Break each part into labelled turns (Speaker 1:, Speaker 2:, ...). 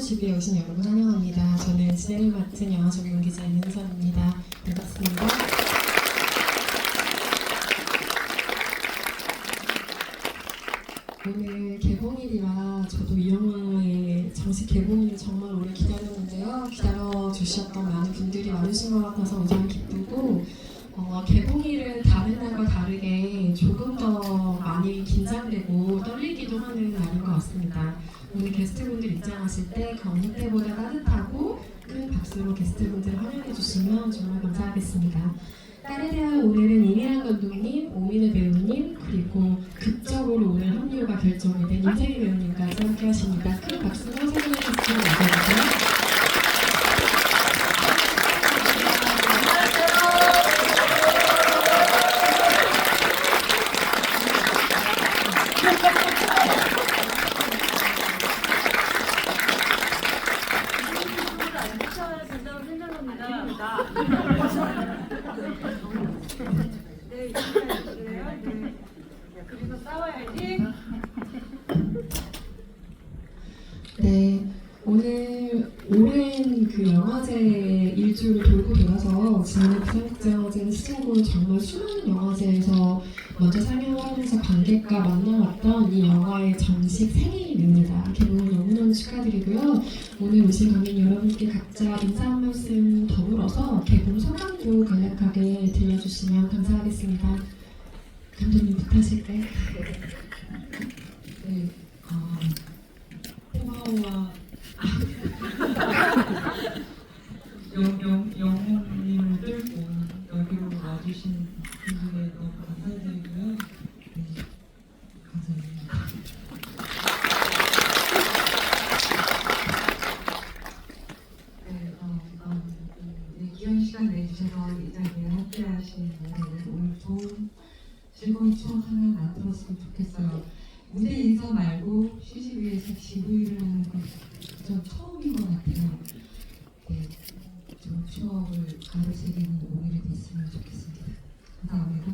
Speaker 1: 시상식에 오신 여러분 환영합니다. 저는 진행을 맡은 영화 전문 기자 임은선입니다. 반갑습니다. 오늘 개봉일이라 저도 이 영화의 정식 개봉일을 정말 오래 기다렸는데요. 기다려주셨던 많은 분들이 많으신 것 같아서 굉장히 기쁘고 개봉일은 다른 날과 다르게 조금 더 많이 긴장되고 떨리기도 하는 날인 것 같습니다. 오늘 게스트분들 입장하실 때 그 어느 때보다 따뜻하고 큰 박수로 게스트분들 환영해 주시면 정말 감사하겠습니다. 딸에 대한 오늘은 이미란 감독님, 오민혜 배우님, 그리고 극적으로 오늘 합류가 결정이 된 임세희 배우님까지 함께 하십니다. 큰 박수로 환영해 주시면 감사합니다.
Speaker 2: 네, 네. 그래서 싸워야지.
Speaker 1: 네, 오늘 오랜 그 영화제 일주를 돌고 돌아서 지난해 부산국제영화제는 시작으로 정말 수많은 영화제에서 먼저 상영을 하면서 관객과 만나왔던 이 영화의 정식 생일입니다. 개봉을 너무너무 축하드리고요. 오늘 오신 관객 여러분께 각자 인사 한 말씀 더불어서 개봉 소감도 간략하게 들려주시면 감사하겠습니다. 감독님부터 하실까요?
Speaker 3: 네, 고마워. 영혼님을 뚫고 여기로 와주신 분들에 너무 감사드리고요. 네, 감사합니다. 네, 귀한 시간 내주셔서 이 자리에 함께하신 분들은 오늘 좋은 즐거운 추억 하나 만들었으면 좋겠어요. 무대 인사 말고 쉬기 위해서 GV를 하는 건 전 처음인 것 같아요. 네, 좋은 추억을 가로새기는 오늘이 됐으면 좋겠습니다. 감사합니다.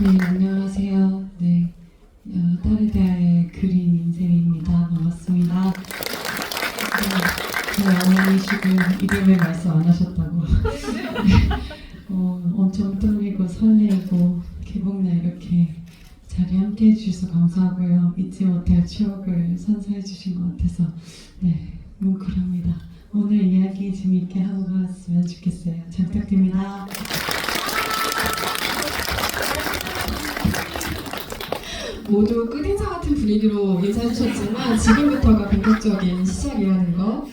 Speaker 4: 네, 안녕하세요. 네, 딸에 대하여 그린 임세희입니다. 반갑습니다. 네, 저희 어머니시고 이름을 말씀 안 하셨다고. 엄청 떨리고 설레고 개봉날 이렇게 자리에 함께 해주셔서 감사하고요. 잊지 못할 추억을 선사해 주신 것 같아서 네, 뭉클합니다. 오늘 이야기 재미있게 하고 갔으면 좋겠어요. 잘 부탁드립니다.
Speaker 1: 모두 끝인사 같은 분위기로 인사해주셨지만 지금부터가 본격적인 시작이라는 거.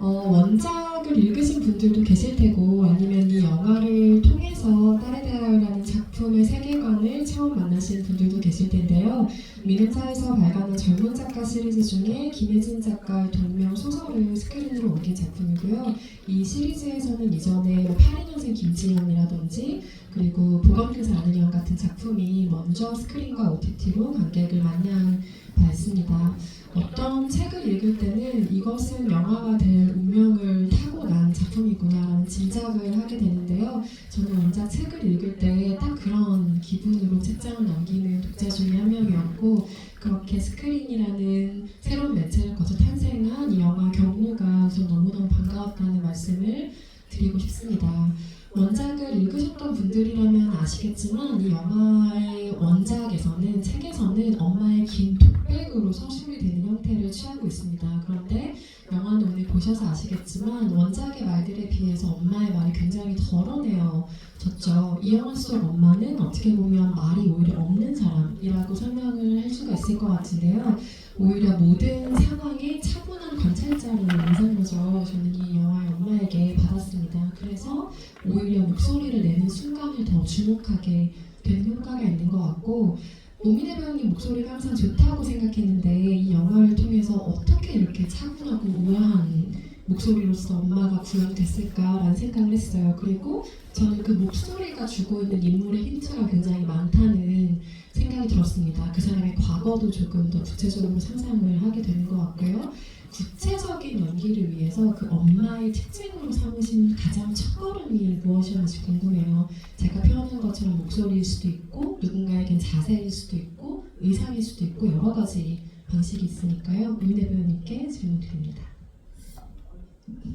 Speaker 1: 원작을 읽으신 분들도 계실 테고 아니면 이 영화를 통해서 딸에 대하여라는 작품의 세계관을 처음 만나신 분들도 계실 텐데요. 미는사에서 발간한 젊은 작가 시리즈 중에 김혜진 작가의 동명 소설을 스크린으로 옮긴 작품이고요. 이 시리즈에서는 이전에 82년생 김지현이라든지 그리고 보검교사 아는 형 같은 작품이 먼저 스크린과 OTT로 관객을 만난 바 있습니다. 어떤 책을 읽을 때는 이것은 영화가 될 운명을 타고난 작품이구나라는 짐작을 하게 되는데요. 저는 원작 책을 읽을 때 딱 그런 기분으로 책장을 넘기는 독자 중에 한 명이었고 그렇게 스크린이라는 새로운 매체를 거쳐 탄생한 이 영화 경로가 우선 너무너무 반가웠다는 말씀을 드리고 싶습니다. 원작을 읽으셨던 분들이라면 아시겠지만 이 영화의 원작에서는 책에서는 엄마의 긴 톡백으로 서술이 되는 형태를 취하고 있습니다. 그런데 영화는 오늘 보셔서 아시겠지만 원작의 말들에 비해서 엄마의 말이 굉장히 덜어내어졌죠. 이 영화 속 엄마는 어떻게 보면 말이 오히려 없는 사람이라고 설명을 할 수가 있을 것 같은데요. 오히려 모든 상황에 차분한 관찰자로 인상을 저는 이 영화의 엄마에게 받았습니다. 그래서 오히려 목소리를 내는 순간을 더 주목하게 되는 효과가 있는 것 같고 오민혜 배우님 목소리가 항상 좋다고 생각했는데 이 영화를 통해서 어떻게 이렇게 차분하고 우아한 목소리로서 엄마가 구현됐을까라는 생각을 했어요. 그리고 저는 그 목소리가 주고 있는 인물의 힌트가 굉장히 많다는 생각이 들었습니다. 그 사람의 과거도 조금 더 구체적으로 상상을 하게 되는 것 같고요. 구체적인 연기를 위해서 그 엄마의 특징으로 삼으신 가장 첫걸음이 무엇이었는지 궁금해요. 제가 표현한 것처럼 목소리일 수도 있고 누군가에겐 자세일 수도 있고 의상일 수도 있고 여러 가지 방식이 있으니까요. 우민혜 배우님께 질문 드립니다.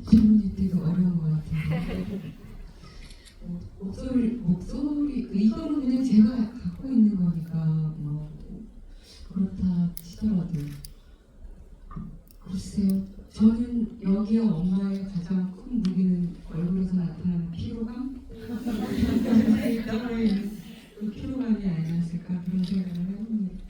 Speaker 3: 질문이 되게 어려운 것 같아요. 목소리 이거는 그냥 제가 갖고 있는 거니까 뭐 그렇다 치더라도 글쎄요. 저는 여기에 엄마의 가장 큰 무기는 얼굴에서 나타나는 피로감? 그 피로감이 아니었을까 그런 생각을 해봅니다.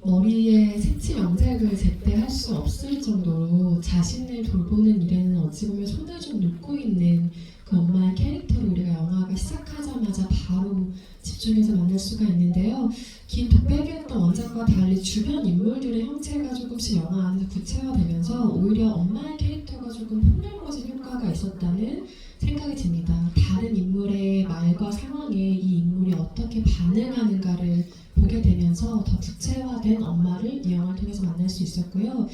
Speaker 1: 머리에 색칠 염색을 제때 할 수 없을 정도로 자신을 돌보는 일에는 어찌 보면 손을 좀 놓고 있는 그 엄마의 캐릭터를 우리가 영화가 시작하자마자 바로 집중해서 만날 수가 있는데요. 긴 독백이었던 원작과 달리 주변 인물들의 형체가 조금씩 영화 안에서 구체화되면서 오히려 엄마의 캐릭터가 조금 폭넓어진 효과가 있었다는 생각이 듭니다. 다른 인물의 말과 상황에 이 인물이 어떻게 반응하는가를 보게 되면서 더 구체화된 엄마를 이 영화를 통해서 만날 수 있었고요.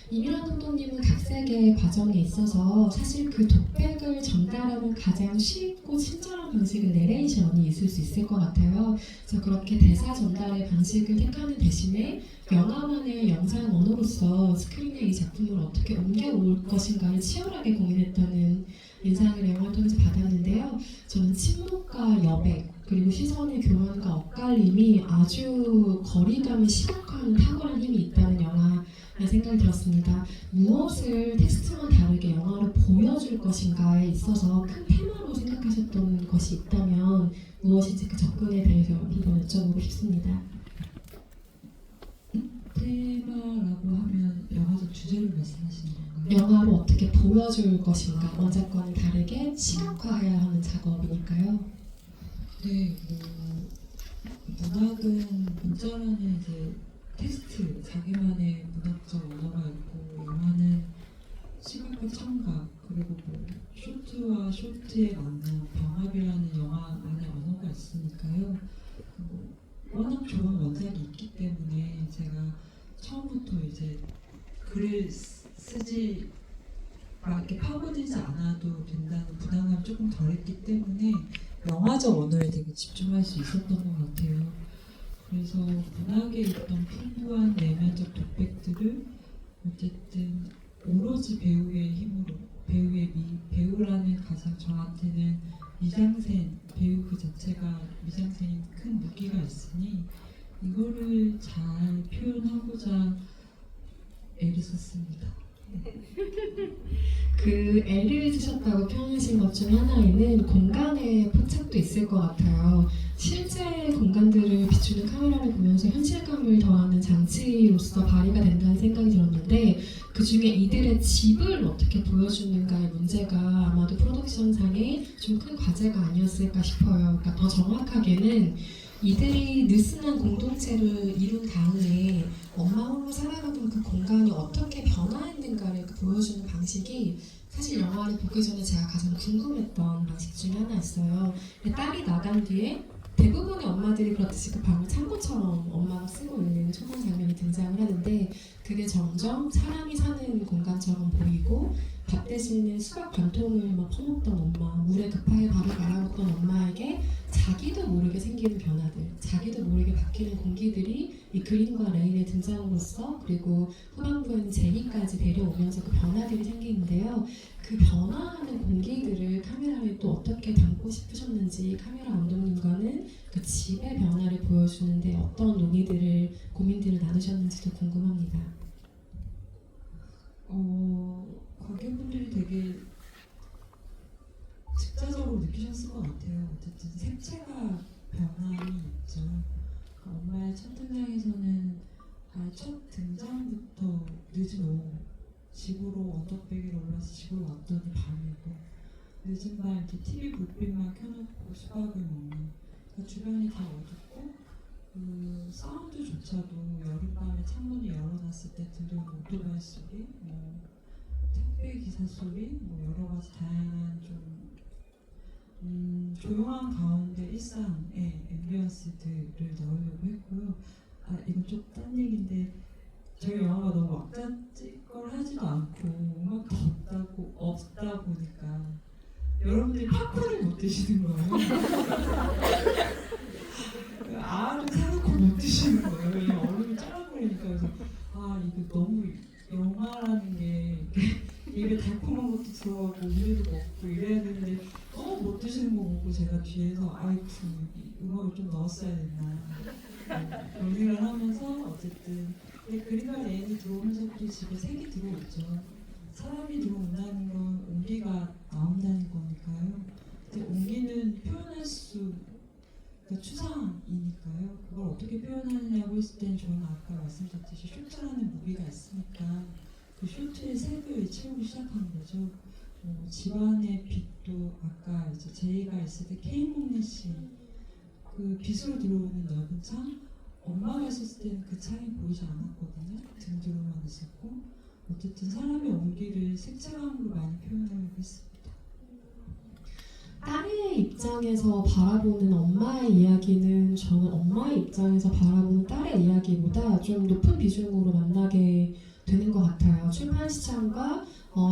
Speaker 1: 이민환 감독님은 각색의 과정에 있어서 사실 그 독백을 전달하는 가장 쉽고 친절한 방식은 내레이션이 있을 수 있을 것 같아요. 그래서 그렇게 대사 전달의 방식을 택하는 대신에 영화만의 영상 언어로서 스크린에 이 작품을 어떻게 옮겨올 것인가를 치열하게 고민했다는 인상을 영화를 통해서 받았는데요. 저는 침묵과 여백 그리고 시선의 교환과 엇갈림이 아주 거리감을 시각화하는 탁월한 힘이 있다는 영화라는 생각이 들었습니다. 무엇을 텍스트와 다르게 영화로 보여줄 것인가에 있어서 큰 테마로 생각하셨던 것이 있다면 무엇인지 그 접근에 대해서 한번 여쭤보고 싶습니다.
Speaker 3: 테마라고 하면 영화적 주제를 말씀하시는 건가요?
Speaker 1: 영화로 어떻게 보여줄 것인가, 원작과는 다르게 시각화해야 하는 작업이니까요.
Speaker 3: 네, 문학은 문자라는 이제 텍스트, 자기만의 문학적 언어가 있고 영화는 시각과 청각 그리고 쇼트와 쇼트의 만남, 병합이라는 영화 안에 언어가 있으니까요. 워낙 좋은 원작이 있기 때문에 제가 처음부터 이제 글을 쓰지 이렇게 파고들지 않아도 된다는 부담감이 조금 덜했기 때문에 영화적 언어에 되게 집중할 수 있었던 것 같아요. 그래서 문학에 있던 풍부한 내면적 독백들을 어쨌든 오로지 배우의 힘으로 배우라는 가장 저한테는 미장센, 배우 그 자체가 미장센인 큰 무기가 있으니 이거를 잘 표현하고자 애를 썼습니다.
Speaker 1: 그 애를 쓰셨다고 표현하신 것 중 하나에는 공간의 포착도 있을 것 같아요. 실제 공간들을 비추는 카메라를 보면서 현실감을 더하는 장치로서 발휘가 된다는 생각이 들었는데 그 중에 이들의 집을 어떻게 보여주는가의 문제가 아마도 프로덕션상의 좀 큰 과제가 아니었을까 싶어요. 그러니까 더 정확하게는 이들이 느슨한 공동체를 이룬 다음에 엄마 홀로 살아가던 그 공간이 어떻게 변화했는가를 보여주는 방식이 사실 영화를 보기 전에 제가 가장 궁금했던 방식 중에 하나였어요. 딸이 나간 뒤에 대부분의 엄마들이 그렇듯이 그 방을 창고처럼 엄마가 쓰고 있는 초반 장면이 등장을 하는데 그게 점점 사람이 사는 공간처럼 보이고 밥 대신에 수박 반통을 막 퍼먹던 엄마, 물에 급하게 밥을 말아먹던 엄마에게 자기도 모르게 생기는 변화들, 자기도 모르게 바뀌는 공기들이 이 그린과 레인의 등장으로써 그리고 후반부에는 제니까지 데려오면서 그 변화들이 생기는데요. 그 변화하는 공기들을 카메라에 또 어떻게 담고 싶으셨는지 카메라 감독님과는 그 집의 변화를 보여주는데 어떤 논의들을, 고민들을 나누셨는지도 궁금합니다.
Speaker 3: 관객분들이 되게 직접적으로 느끼셨을 것 같아요. 어쨌든 색채가 변함이 있죠. 엄마의 첫 등장에서는 첫 등장부터 늦은 오후 집으로 언덕배기로 올라서 집으로 왔더니 밤이고 늦은 밤 이렇게 TV 불빛만 켜놓고 수박을 먹는 그 주변이 다 어둡고 그 사운드조차도 여름밤에 창문을 열어놨을 때 들려오는 오토바이 소리, 택배 기사 소리, 여러 가지 다양한 좀 조용한 가운데 일상의 앰비언스들을 넣으려고 했고요. 이건 좀 딴 얘기인데 저희 영화가 너무 막장찍걸 하지도 않고 음악도 없다 보니까 여러분들이 팝콘을 못 드시는 거예요. 알을 사놓고 못 드시는 거예요. 얼음이 쩔어버리니까. 그래서
Speaker 4: 아 이거 너무 영화라는 게 입에 달콤한 것도 들어가고 우유도 먹고 이래야 되는데 너무 못 드시는 거 보고 제가 뒤에서 아이쿠 이 음악을 좀 넣었어야 됐나 그런 생각을 하면서 어쨌든 근데 그린라이트 애인이 들어오면서 우리 집에 색이 들어오죠. 사람이 들어온다는 건 온기가 나온다는 거니까요. 근데 온기는 표현할 수 그러니까 추상이니까요. 그걸 어떻게 표현하느냐고 했을 때는 저는 아까 말씀드렸듯이 쇼트라는 무비가 있으니까 그 쇼트의 색을 채우기 시작한 거죠. 집안의 빛도 아까 이제 제이가 있을 때 케이몽넷이 그 빛으로 들어오는 넓은 창 엄마가 있었을 때는 그 창이 보이지 않았거든요. 등 뒤로만 있었고 어쨌든 사람의 온기를 색채감으로 많이 표현하려고 했습니다.
Speaker 1: 딸의 입장에서 바라보는 엄마의 이야기는 저는 엄마의 입장에서 바라보는 딸의 이야기보다 좀 높은 비중으로 만나게 되는 것 같아요. 출판 시장과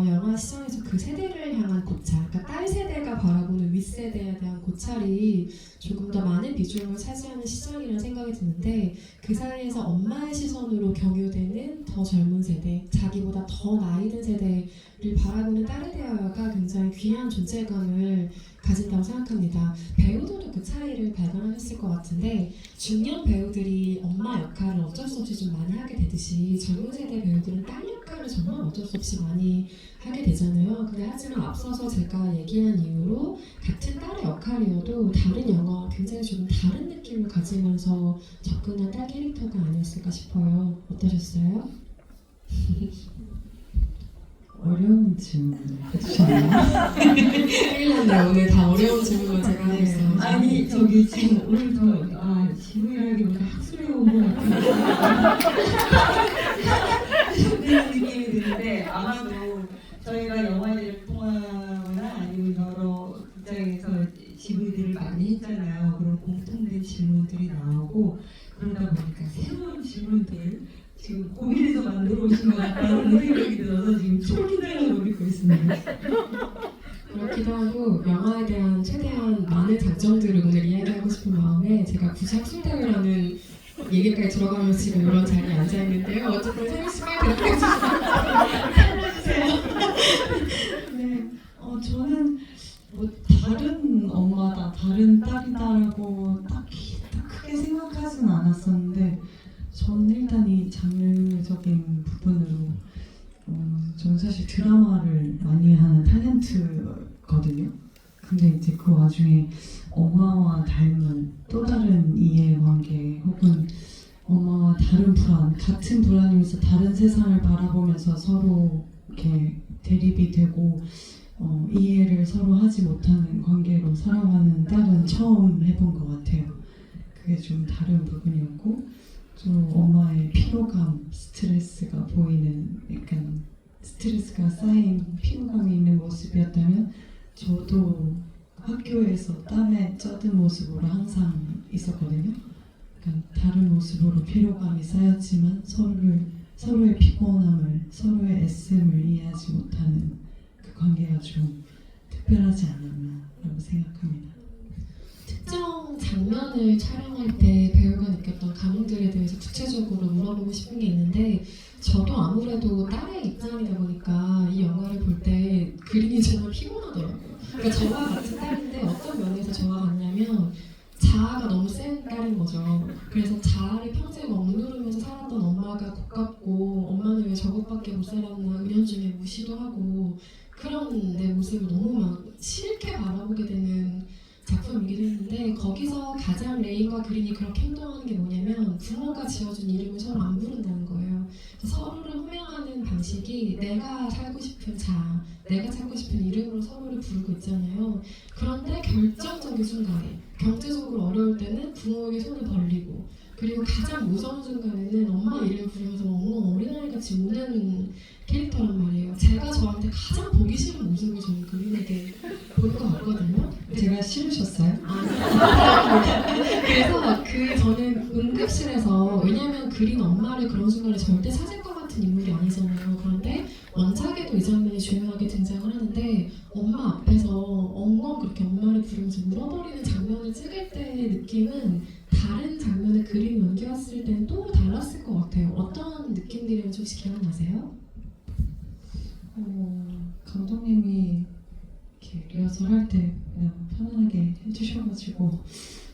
Speaker 1: 영화 시장에서 그 세대를 향한 고찰, 그러니까 딸 세대가 바라보는 윗세대에 대한 고찰이 조금 더 많은 비중을 차지하는 시장이라는 생각이 드는데 그 사이에서 엄마의 시선으로 경유되는 더 젊은 세대, 자기보다 더 나이 든 세대를 바라보는 딸에 대하여가 굉장히 귀한 존재감을 가진다고 생각합니다. 배우들도 그 차이를 발견하셨을 것 같은데 중년 배우들이 엄마 역할을 어쩔 수 없이 좀 많이 하게 되듯이 젊은 세대 배우들은 딸 역할을 정말 어쩔 수 없이 많이 하게 되잖아요. 근데 하지만 앞서서 제가 얘기한 이유로 같은 딸의 역할이어도 다른 영화와 굉장히 조금 다른 느낌을 가지면서 접근한 딸 캐릭터가 아니었을까 싶어요. 어떠셨어요?
Speaker 4: 어려운 질문 해주셨네요.
Speaker 1: 큰일 났네. 오늘 다 어려운 질문을 제가 하고 있어요.
Speaker 3: 아니 저기 지금 오늘도 지구이라기보다 학술에 온 것 같은 느낌이 드는데 아마도 저희가 영화제를 통하거나 아니면 여러 극장에서 지구이들을 많이 했잖아요. 그런 공통된 질문들이 나오고 그러다 보니까 새로운 질문들 지금 고민해서 만들어 오신 것 같다는 생각이 들어서 지금 쫄깃하게 노리고 있습니다.
Speaker 1: 그렇기도 하고 영화에 대한 최대한 많은 장점들을 오늘 이야기하고 싶은 마음에 제가 굳이 학술대회라는 얘기까지 들어가면서 지금 이런 자리에 앉아있는데요. 어쨌든 세미 씨가 그렇게 해주세요.
Speaker 4: 네, 저는 뭐 다른 엄마다, 다른 딸이다라고 딱히 딱 크게 생각하진 않았었는데 저는 일단 이 장르적인 부분으로 저는 사실 드라마를 많이 하는 탤런트거든요. 근데 이제 그 와중에 엄마와 닮은 또 다른 이해관계 혹은 엄마와 다른 불안, 같은 불안이면서 다른 세상을 바라보면서 서로 이렇게 대립이 되고 이해를 서로 하지 못하는 관계로 살아가는 딸은 처음 해본 것 같아요. 그게 좀 다른 부분이었고 좀 엄마의 피로감, 스트레스가 보이는 약간 스트레스가 쌓인 피로감이 있는 모습이었다면 저도 학교에서 땀에 젖은 모습으로 항상 있었거든요. 그러니까 다른 모습으로 피로감이 쌓였지만 서로의 피곤함을, 서로의 애씀을 이해하지 못하는 그 관계가 좀 특별하지 않았나라고 생각합니다.
Speaker 1: 특정 장면을 촬영할 때 배우가 느꼈던 감흥들에 대해서 구체적으로 물어보고 싶은 게 있는데 저도 아무래도 딸의 입장이다 보니까 이 영화를 볼 때 그림이 정말 피곤하더라고요. 그러니까 저와 같은 딸인데 어떤 면에서 저와 같냐면 자아가 너무 센 딸인 거죠. 그래서 자아를 평생 억누르면서 살았던 엄마가 고깝고 엄마는 왜 저것밖에 못 살았나 은연중에 무시도 하고 그런 내 모습을 너무 막 싫게 바라보게 되는 작품이기도 했는데 거기서 가장 레인과 그린이 그렇게 행동하는 게 뭐냐면 부모가 지어준 이름을 서로 안 부른다는 거예요. 서로를 호명하는 방식이 내가 살고 싶은 자아, 내가 찾고 싶은 이름으로 서로를 부르고 있잖아요. 그런데 결정적인 순간에 경제적으로 어려울 때는 부모에게 손을 벌리고 그리고 가장 무서운 순간에는 엄마 이름을 부르면서 엉엉 어린아이같이 우는 캐릭터란 말이에요. 제가 저한테 가장 보기 싫은 모습을 저는 그린에게 볼 것 같거든요.
Speaker 4: 제가 싫으셨어요?
Speaker 1: 그래서 저는 응급실에서 왜냐면 그린 엄마를 그런 순간에 절대 찾을 것 같은 같은 인물이 아니잖아요. 그런데 원작에도 이 장면이 중요하게 등장을 하는데 엄마 앞에서 엉엉 그렇게 엄마를 부르면서 울어버리는 장면을 찍을 때의 느낌은 다른 장면의 그림이 옮겨왔을 때는 또 달랐을 것 같아요. 어떤 느낌들인지 혹시 기억나세요?
Speaker 4: 감독님이 이렇게 리허설 할 때 그냥 편안하게 해주셔가지고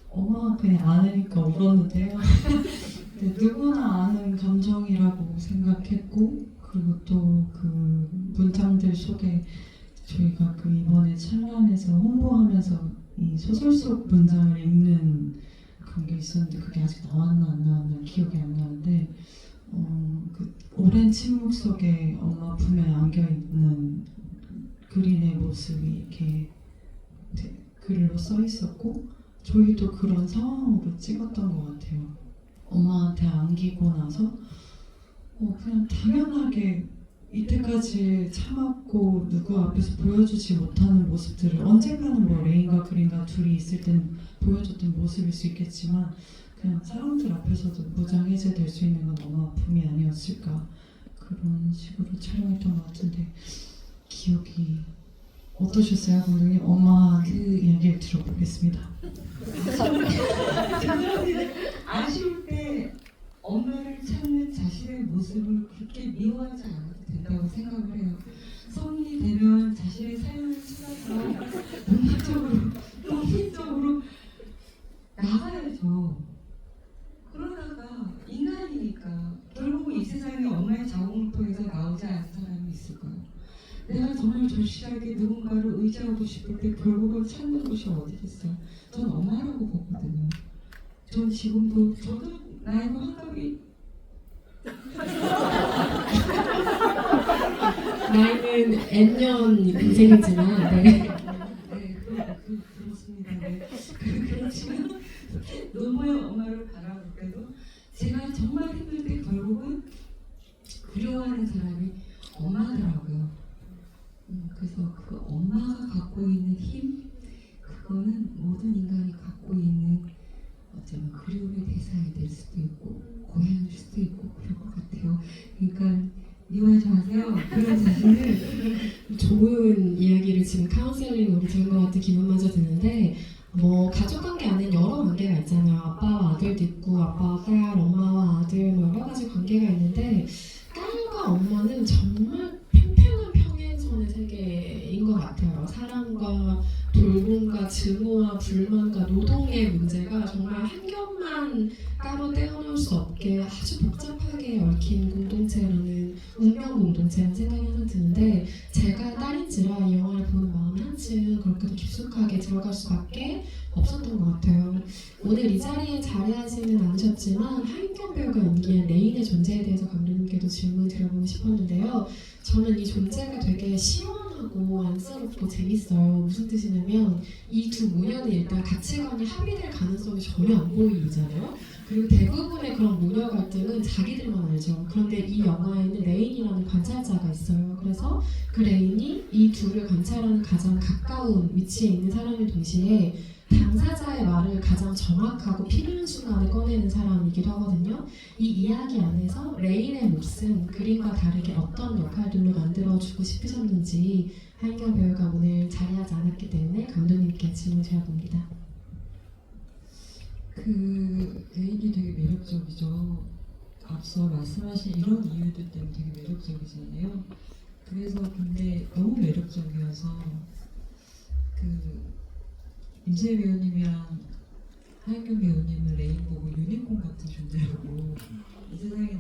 Speaker 4: 엄마가 그냥 안으니까 울었는데요. 근데 누구나 아는 감정이라고 생각했고, 그리고 또 그 문장들 속에 저희가 그 이번에 찬란에서 홍보하면서 이 소설 속 문장을 읽는 그런 게 있었는데 그게 아직 나왔나 안 나왔나 기억이 안 나는데 그 오랜 침묵 속에 엄마 품에 안겨 있는 그린의 모습이 이렇게 글로 써 있었고 저희도 그런 상황으로 찍었던 것 같아요. 엄마한테 안기고 나서 그냥 당연하게 이때까지 참았고 누구 앞에서 보여주지 못하는 모습들을 언젠가는 뭐 레인과 그린과 둘이 있을 때는 보여줬던 모습일 수 있겠지만 그냥 사람들 앞에서도 무장해제될 수 있는 건 엄마 아픔이 아니었을까 그런 식으로 촬영했던 것 같은데 기억이 어떠셨어요, 감독님? 엄마 그 이야기를 들어보겠습니다.
Speaker 3: 아쉬울 때 엄마를 찾는 자신의 모습을 그렇게 미워하지 않아도 된다고 생각을 해요. 성인이 되면 자신의 삶을 찾아서 문화적으로, 독립적으로 나가야죠. 그러다가 인간이니까 결국 이 세상에 엄마의 자궁을 통해서 나오지 않은 사람이 있을 거예요. 내가 정말 절실하게 누군가를 의지하고 싶을 때 결국은 찾는 곳이 어디겠어요? 전 엄마라고 보거든요. 전 지금도 저도 나이가 환갑이
Speaker 1: 나이는 N년 인생이지만 네.
Speaker 3: 그렇습니다. 네. 그렇지만 노모의 엄마를 바라볼 때도 제가 정말 힘들 때 결국은 그리워하는 사람이 엄마더라고요. 그래서 그 엄마가 갖고 있는 힘, 그거는 모든 인간이 갖고 있는 어쩌면 그리움의 대상이 될 수도 있고 고향일 수도 있고 그럴 것 같아요. 그러니까 미워하지 마세요. 그런 자신을
Speaker 1: 좋은 이야기를 지금 카운셀링으로 들은 것 같은 기분마저 드는데 뭐 가족관계 안에 여러 관계가 있잖아요. 아빠와 아들도 있고 아빠와 딸, 엄마와 아들 뭐 여러 가지 관계가 있는데 딸과 엄마는 정말 팽팽한 평행선의 세계인 것 같아요. 사랑과 돌봄과 증오와 불만과 노동의 문제가 정말 한 겹만 따로 떼어놓을 수 없게 아주 복잡하게 얽힌 공동체라는 운명 공동체라는 생각이 항상 드는데 제가 딸인지라 이 영화를 보는 마음이 한층 그렇게도 깊숙하게 들어갈 수밖에 없었던 것 같아요. 오늘 이 자리에 자리하지는 않으셨지만 하인경 배우가 연기한 레인의 존재에 대해서 감독님께도 질문 드려보고 싶었는데요. 저는 이 존재가 되게 시원하고 안쓰럽고 재밌어요. 무슨 뜻이냐면 이 두 모녀는 일단 가치관이 합의될 가능성이 전혀 안 보이잖아요. 그리고 대부분의 그런 모녀 갈등은 자기들만 알죠. 그런데 이 영화에는 레인이라는 관찰자가 있어요. 그래서 그 레인이 이 둘을 관찰하는 가장 가까운 위치에 있는 사람인 동시에 당사자의 말을 가장 정확하고 필요한 순간에 꺼내는 사람이기도 하거든요. 이 이야기 안에서 레인의 몫은 그림과 다르게 어떤 역할들로 만들어주고 싶으셨는지 하인경 배우가 오늘 자리하지 않았기 때문에 감독님께 질문 드려봅니다.
Speaker 3: 그 레인이 되게 매력적이죠. 앞서 말씀하신 이런 이유들 때문에 되게 매력적이잖아요. 그래서 근데 너무 매력적이어서 그 임세 배우님이랑 하인경 배우님은 레인 보고 유니콘 같은 존재라고 이 세상에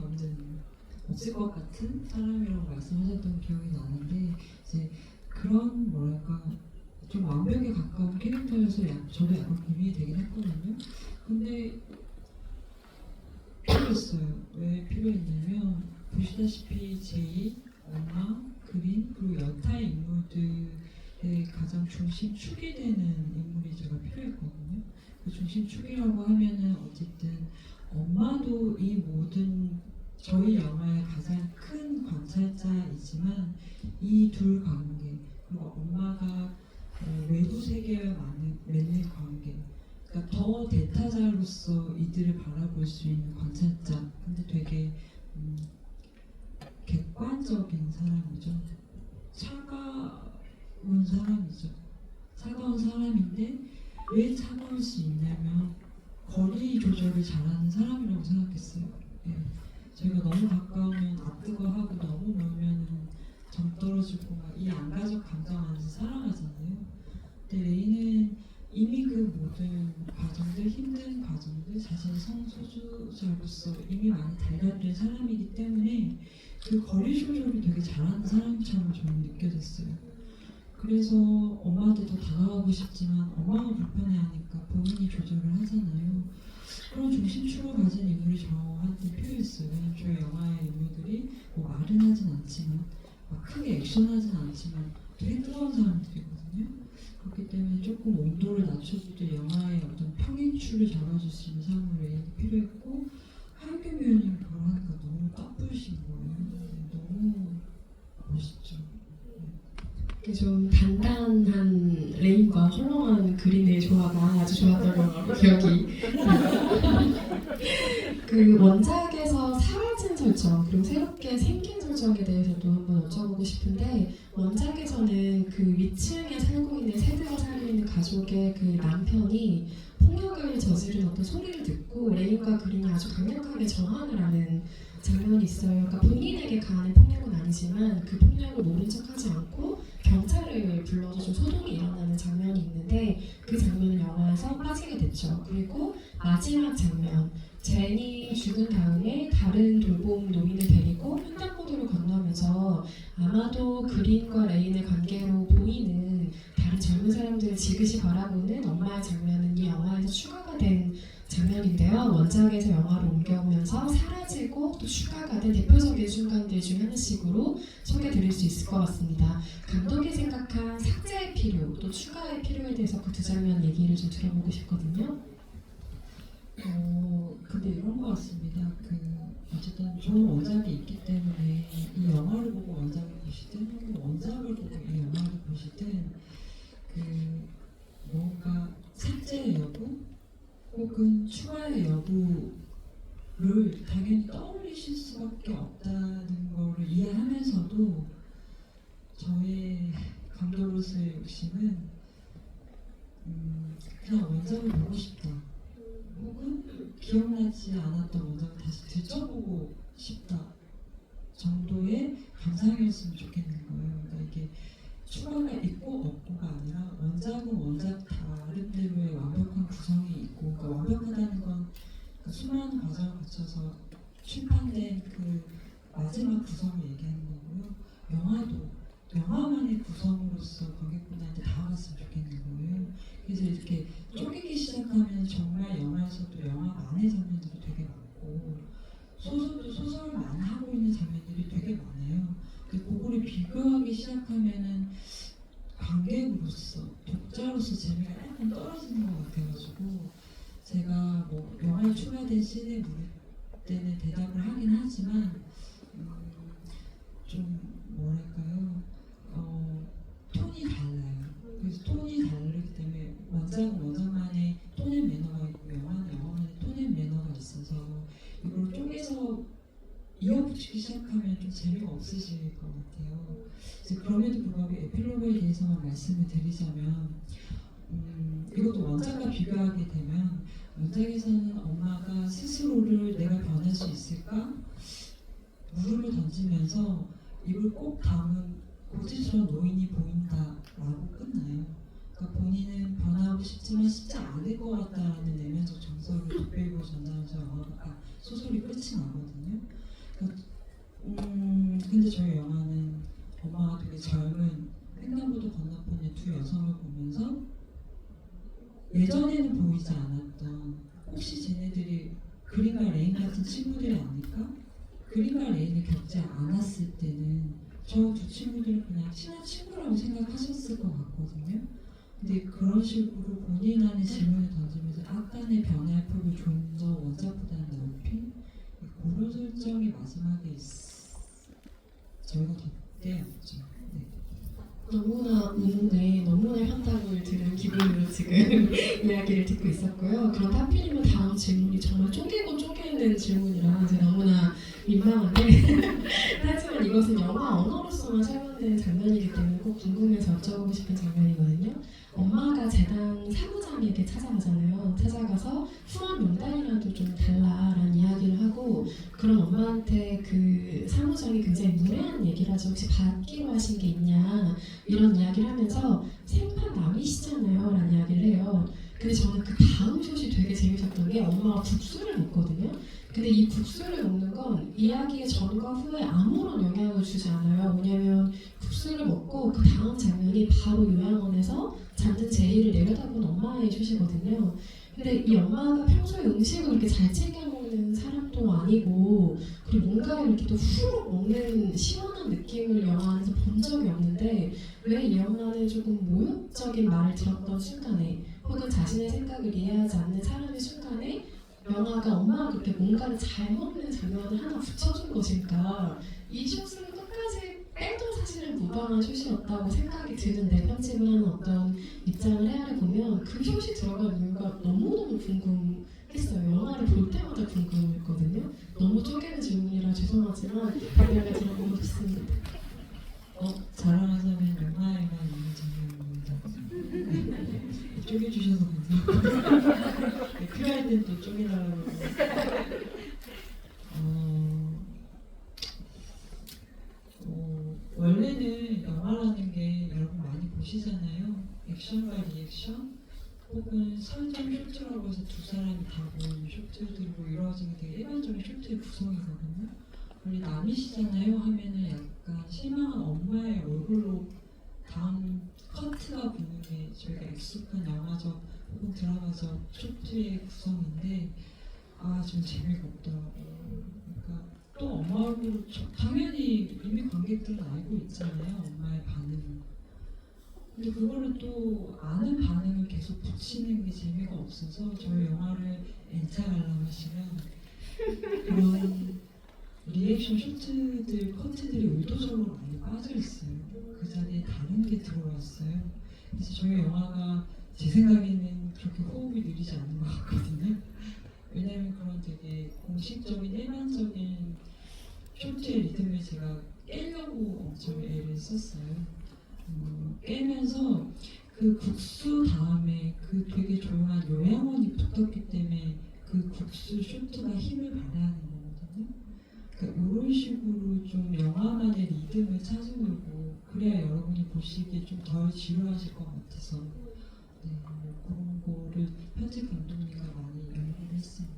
Speaker 3: 없을 것 같은 사람이라고 말씀하셨던 기억이 나는데 이제 그런 뭐랄까 좀 완벽에 가까운 캐릭터여서 저도 약간 고민이 되긴 했거든요. 근데 필요했어요. 왜 필요했냐면 보시다시피 제이, 엄마, 그린 그리고 여타 인물들의 가장 중심축이 되는 인물이 제가 필요했거든요. 그 중심축이라고 하면은 어쨌든 엄마도 이 모든 저희 영화의 가장 큰 관찰자이지만 이 둘 관계 그리고 엄마가 외부 세계와 맺는 관계 그러니까 더 대타자로서 이들을 바라볼 수 있는 관찰자 근데 되게 인간적인 사람이죠. 차가운 사람이죠. 차가운 사람인데 왜 차가울 수 있냐면 거리 조절을 잘하는 사람이라고 생각했어요. 예. 저희가 너무 가까우면 앞뜨거하고 너무 멀면 정 떨어지고 막 이 양가적 감정 안에서 살아가잖아요. 근데 레이는 이미 그 모든 과정들, 힘든 과정들, 자신의 성소수자로서 이미 많이 달려든 사람이기 때문에 그 거리 조절을 되게 잘하는 사람처럼 저는 느껴졌어요. 그래서 엄마한테 더 다가가고 싶지만 엄마가 불편해하니까 본인이 조절을 하잖아요. 그런 중심축을 가진 인물이 저한테 필요했어요. 왜냐면 저희 영화의 인물들이 뭐 말은 하진 않지만 막 크게 액션하진 않지만 되게 뜨거운 사람들이거든요. 그렇기 때문에 조금 온도를 낮춰주듯 영화의 어떤 평행추를 잡아줄 수 있는 사람으로 필요했고 하윤규 배우님 결혼하니까 너무 따뜻하신 거예요. 너무 멋있죠.
Speaker 1: 이렇게 좀 단단한 레인과 헐렁한 그린의 조화가 아주 좋았던 걸로 기억이 그 원작에서 사라진 설정 그리고 새롭게 생긴 설정에 대해서도 한번 여쭤보고 싶은데 원작에서는 그 위층에 살고 있는 세대가 살고 있는 가족의 그 남편이 폭력을 저지른 어떤 소리를 듣고 레인과 그린이 아주 강력하게 저항을 하는 장면이 있어요. 그러니까 본인에게 가하는 폭력은 아니지만 그 폭력을 모른 척하지 않고 경찰을 불러서 좀 소동이 일어나는 장면이 있는데 그 장면은 영화에서 빠지게 됐죠. 그리고 마지막 장면 제니 죽은 다음에 다른 돌봄 노인을 데리고 횡단보도를 건너면서 아마도 그린과 레인의 관계로 보이는 다른 젊은 사람들을 지그시 바라보는 엄마의 장면은 이 영화에서 추가가 된 장면인데요. 원작에서 영화로 옮겨오면서 사라지고 또 추가가 된 대표적인 순간들 중 하나씩으로 소개드릴 수 있을 것 같습니다. 감독이 생각한 삭제의 필요, 또 추가의 필요에 대해서 그 두 장면 얘기를 좀 들어보고 싶거든요.
Speaker 3: 근데 이런 것 같습니다. 어쨌든 좋은 원작이 있기 때문에 이 영화를 보고 원작을 보시든 혹은 원작을 보고 이 영화를 보시든 뭔가 삭제의 여부 혹은 추가의 여부를 당연히 떠올리실 수밖에 없다는 거를 이해하면서도 저의 감독으로서의 욕심은 그냥 원작을 보고 싶다. 혹은 기억나지 않았던 원작을 다시 되쳐보고 싶다 정도의 감상이었으면 좋겠는 거예요. 그러니까 이게 추가가 있고 없고가 아니라 원작은 원작 다른대로의 완벽한 구성이 있고 그러니까 완벽하다는 건 수많은 과정을 거쳐서 출판된 그 마지막 구성을 얘기하는 거고요. 영화도 영화만의 구성으로서 관객분들한테 다가갔으면 좋겠는 거예요. 그래서 이렇게 쪼개기 시작하면 정말 영화에서도 영화만의 장면들이 되게 많고 소설도 소설만 하고 있는 장면들이 되게 많아요. 그거를 비교하기 시작하면은 관객으로서 독자로서 재미가 약간 떨어지는 것 같아가지고 제가 뭐 영화에 추가된 씬에 물을 때는 대답을 하긴 하지만 좀 뭐랄까요 톤이 달라요. 그래서 톤이 다르기 때문에 원작은 원작만의 톤앤 매너가 있고 영화는 영화만의 톤앤 매너가 있어서 이걸 쪼개서 이어붙이기 시작하면 좀 재미가 없으실 것 같아요. 그래서 그럼에도 불구하고 에필로그에 대해서만 말씀을 드리자면 이것도 원작과 비교하게 되면 원작에서는 엄마가 스스로를 내가 변할 수 있을까? 물음을 던지면서 입을 꼭 다문 고집스러운 노인이 보인다라고 끝나요. 그러니까 본인은 변하고 싶지만 쉽지 않을 것 같다라는 내면적 정서를 돋보이고 전달하면서 소설이 끝이 나거든요. 근데 저희 영화는 엄마가 되게 젊은 횡단보도 건너편의 두 여성을 보면서 예전에는 보이지 않았던 혹시 쟤네들이 그린과 레인 같은 친구들이 아닐까? 그린과 레인을 겪지 않았을 때는 저 두 친구들은 그냥 친한 친구라고 생각하셨을 것 같거든요. 근데 그런 식으로 본인 안에 질문을 던지면서 약간의 변화의 폭을 좀 더 원작보다는 넓힌 그런 설정이 마지막에 저희가 덧대었죠. 네.
Speaker 1: 너무나 우는데 너무나 현장을 들은 기분으로 지금 이야기를 듣고 있었고요. 그런데 하필이면 다음 질문이 정말 쪼개고 쪼개는 질문이라 제가 너무나 민망한데 하지만 이것은 영화 언어로서만 설명되는 장면이기 때문에 꼭 궁금해서 여쭤보고 싶은 장면이거든요. 엄마가 재단 사무장에게 찾아가잖아요. 찾아가서 후원 명단이라도 좀 달라라는 이야기를 하고, 그럼 엄마한테 그 사무장이 굉장히 무례한 얘기를 하죠. 혹시 받기로 하신 게 있냐 이런 이야기를 하면서 생판 남이시잖아요 라는 이야기를 해요. 근데 저는 그 다음 숏이 되게 재밌었던 게 엄마가 국수를 먹거든요. 근데 이 국수를 먹는 건 이야기의 전과 후에 아무런 영향을 주지 않아요. 왜냐면 국수를 먹고 그 다음 장면이 바로 요양원에서 잠든 제이를 내려다본 엄마의 숏이거든요. 근데 이 엄마가 평소에 음식을 그렇게 잘 챙겨 먹는 사람도 아니고, 그리고 뭔가를 이렇게 또 후루룩 먹는 시원한 느낌을 영화 안에서 본 적이 없는데, 왜 이 엄마는 조금 모욕적인 말을 들었던 순간에, 혹은 자신의 생각을 이해하지 않는 사람의 순간에 영화가 엄마가 그렇게 뭔가를 잘 먹는 장면을 하나 붙여준 것일까? 이 숏은 끝까지 빼도 사실은 무방한 숏이었다고 생각이 드는데, 편집을 하는 어떤 입장을 헤아려 보면 그 숏이 들어간 이유가 너무너무 궁금했어요. 영화를 볼 때마다 궁금했거든요. 너무 쪼개는 질문이라 죄송하지만 답변을 들어보고 싶습니다.
Speaker 3: 자랑하자면 영화에만 있는 장면입니다. 쪼개주셔서 감사합니다. 필요할 땐 또 쪼개달라고. 원래는 영화라는 게 여러분 많이 보시잖아요. 액션과 리액션, 혹은 설정 쇼트라고 해서 두 사람이 다 보이는 쇼트들로 이루어지는 되게 일반적인 쇼트의 구성이거든요. 원래 남이시잖아요 하면은 약간 실망한 엄마의 얼굴로 다음 커트가 보는 게 저희가 익숙한 영화적 혹은 드라마적 쇼트의 구성인데, 좀 재미가 없더라고요. 그러니까 또 엄마 얼굴 당연히 이미 관객들은 알고 있잖아요, 엄마의 반응을. 근데 그거를 또 아는 반응을 계속 붙이는 게 재미가 없어서 저희 영화를 엔차 관람하시면 그런 리액션 쇼트들, 커트들이 의도적으로 많이 빠져있어요. 그 자리에 다른 게 들어왔어요. 그래서 저희 영화가 제 생각에는 그렇게 호흡이 느리지 않은 것 같거든요. 왜냐하면 그런 되게 공식적인 일반적인 쇼트의 리듬을 제가 깨려고 엄청 애를 썼어요. 깨면서 그 국수 다음에 그 되게 조용한 요양원이 붙었기 때문에 그 국수 쇼트가 힘을 발휘하는 거거든요. 그러니까 이런 식으로 좀 영화만의 리듬을 찾으려고, 그래야 여러분이 보시기에 좀 덜 지루하실 것 같아서 그런 거를 편집 감독님과 많이 연구를 했습니다.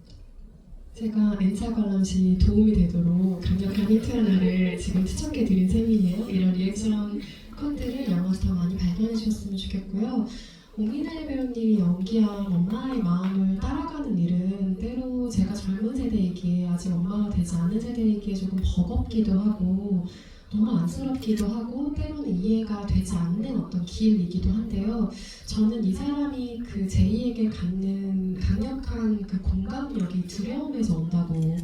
Speaker 1: 제가 엔차 관람 시 도움이 되도록 강력한 힌트 하나를 지금 추천해드린 셈이에요. 이런 리액션 컷들을 영화에서 더 많이 발견해 주셨으면 좋겠고요. 오민혜 배우님이 연기한 엄마의 마음을 따라가는 일은 때로 제가 젊은 세대이기에, 아직 엄마가 되지 않은 세대이기에 조금 버겁기도 하고 너무 안쓰럽기도 하고 때로는 이해가 되지 않는 어떤 길이기도 한데요. 저는 이 사람이 그 제이에게 갖는 강력한 그 공감력이 두려움에서 온다고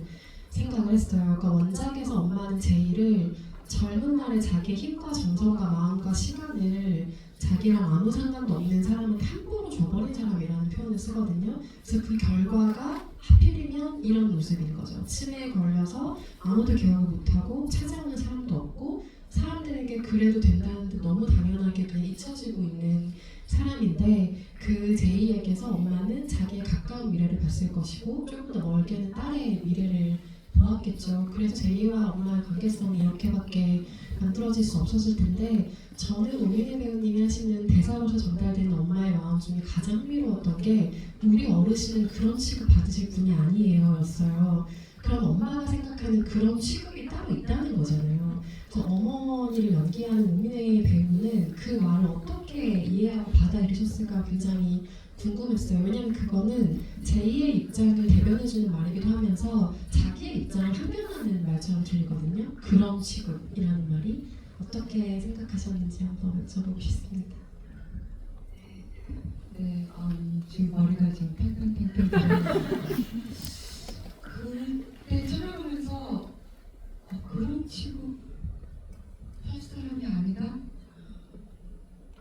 Speaker 1: 생각을 했어요. 그러니까 원작에서 엄마는 제이를 젊은 날에 자기의 힘과 정성과 마음과 시간을 자기랑 아무 상관도 없는 사람한테 함부로 줘버린 사람이라는 표현을 쓰거든요. 그래서 그 결과가 하필이면 이런 모습인 거죠. 치매에 걸려서 아무도 개혁을 못하고 찾아오는 사람도 없고, 사람들에게 그래도 된다는 듯 너무 당연하게 그냥 잊혀지고 있는 사람인데, 그 제이에게서 엄마는 자기의 가까운 미래를 봤을 것이고 조금 더 멀게는 딸의 미래를 보았겠죠. 그래서 제이와 엄마의 관계성이 이렇게밖에 만들어질 수 없었을 텐데, 저는 오민혜 배우님이 하시는 대사로서 전달되는 엄마의 마음 중에 가장 흥미로웠던 게, 우리 어르신은 그런 취급 받으실 분이 아니에요 였어요. 그럼 엄마가 생각하는 그런 취급이 따로 있다는 거잖아요. 그래서 어머니를 연기하는 오민혜 배우는 그 말을 어떻게 이해하고 받아들이셨을까 굉장히 궁금했어요. 왜냐하면 그거는 제이의 입장을 대변해주는 말이기도 하면서 자기의 입장을 항변하는 말처럼 들리거든요. 그런 취급이라는 말이 어떻게 생각하셨는지 한번 여쭤보고 싶습니다.
Speaker 3: 네, 지금 머리가 지금 팽팽팽팽 돌아가는데 그때 촬영하면서 그런 취급 할 사람이 아니다?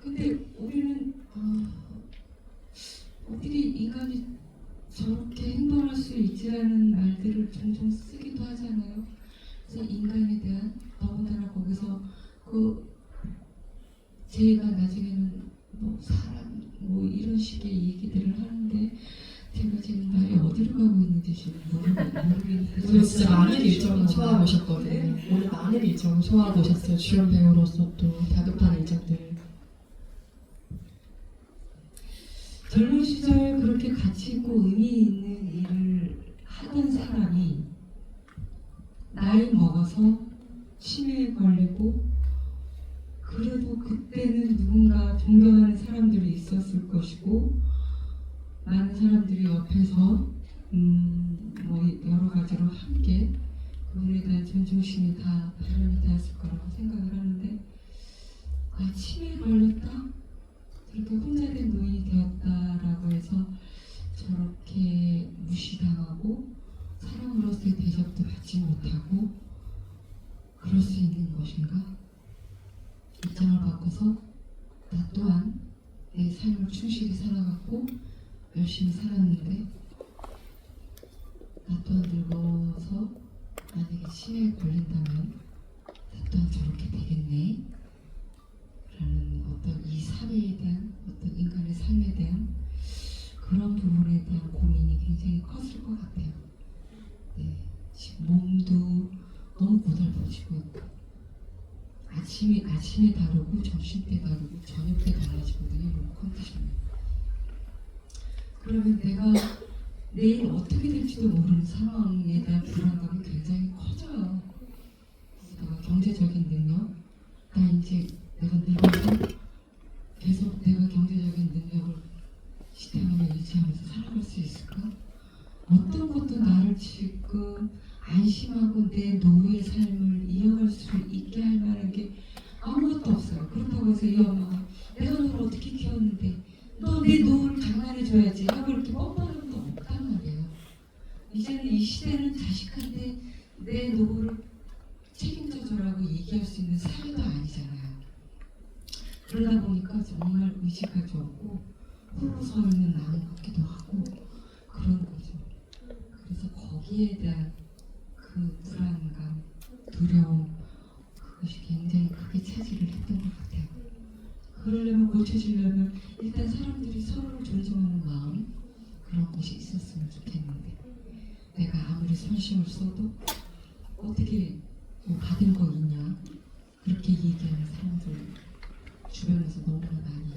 Speaker 3: 근데 우리는 어떻게 인간이 저렇게 행동할 수 있지라는 말들을 종종 쓰기도 하잖아요. 그래서 인간에 대한 너무나 그 제가 나중에는 뭐 사람 뭐 이런 식의 얘기들을 하는데 제가 지금 말이 어디로 가고 있는지 지금 모르겠는데
Speaker 1: 오늘 진짜 많은 일정을 소화하고 오셨거든요. 오늘 많은 일정을 소화하고 오셨어요. 주연 배우로서 또 다급한 일정들.
Speaker 3: 젊은 시절 그렇게 가치 있고 의미 있는 일을 하던 사람이 나이 먹어서 치매에 걸리고 그래도 그때는 누군가 존경하는 사람들이 있었을 것이고 많은 사람들이 옆에서 뭐 여러 가지로 함께 그분에 대한 존중심이 다 발현이 되었을 거라고 생각을 하는데 아 치매에 걸렸다? 그렇게 혼자된 노인이 되었다라고 해서 저렇게 무시당하고 사람으로서의 대접도 받지 못하고 그럴 수 있는 것인가? 입장을 바꿔서 나 또한 내 삶을 충실히 살아갔고 열심히 살았는데 나 또한 늙어서 만약에 치매에 걸린다면 나 또한 저렇게 되겠네 라는 어떤 이 삶에 대한 어떤 인간의 삶에 대한 그런 부분에 대한 고민이 굉장히 컸을 것 같아요. 네, 지금 몸도 너무 고달퍼지고 있고 아침에 다르고 점심 때 다르고 저녁 때 달라지거든요. 몸 컨디션이. 그러면 내가 내일 어떻게 될지도 모르는 상황에 대한 불안감이 굉장히 커져요. 내가 경제적인 능력, 나 이제 내가 늙어서 계속 내가 경제적인 능력을 시대함을 유지하면서 살아갈 수 있을까? 어떤 것도 나를 지금 안심하고 내 노후의 삶을 이어갈 수 있게 할 만한 게 아무것도 없어요. 그렇다고 해서 이 엄마가 내가 너를 어떻게 키웠는데 너 내 노후를 장만해줘야지 하고 이렇게 뻔뻔한 건 없단 말이에요. 이제는 이 시대는 자식한테 내 노후를 책임져줘라고 얘기할 수 있는 사회도 아니잖아요. 그러다 보니까 정말 의지가 없고 홀로 서 있는 나무 같기도 하고 그런 거죠. 그래서 거기에 대한 그 불안감, 두려움 그것이 굉장히 크게 차지를 했던 것 같아요. 그러려면 고쳐지려면 일단 사람들이 서로를 존중하는 마음 그런 것이 있었으면 좋겠는데 내가 아무리 선심을 써도 어떻게 뭐 받은 거 있냐 그렇게 얘기하는 사람들 주변에서 너무나 많이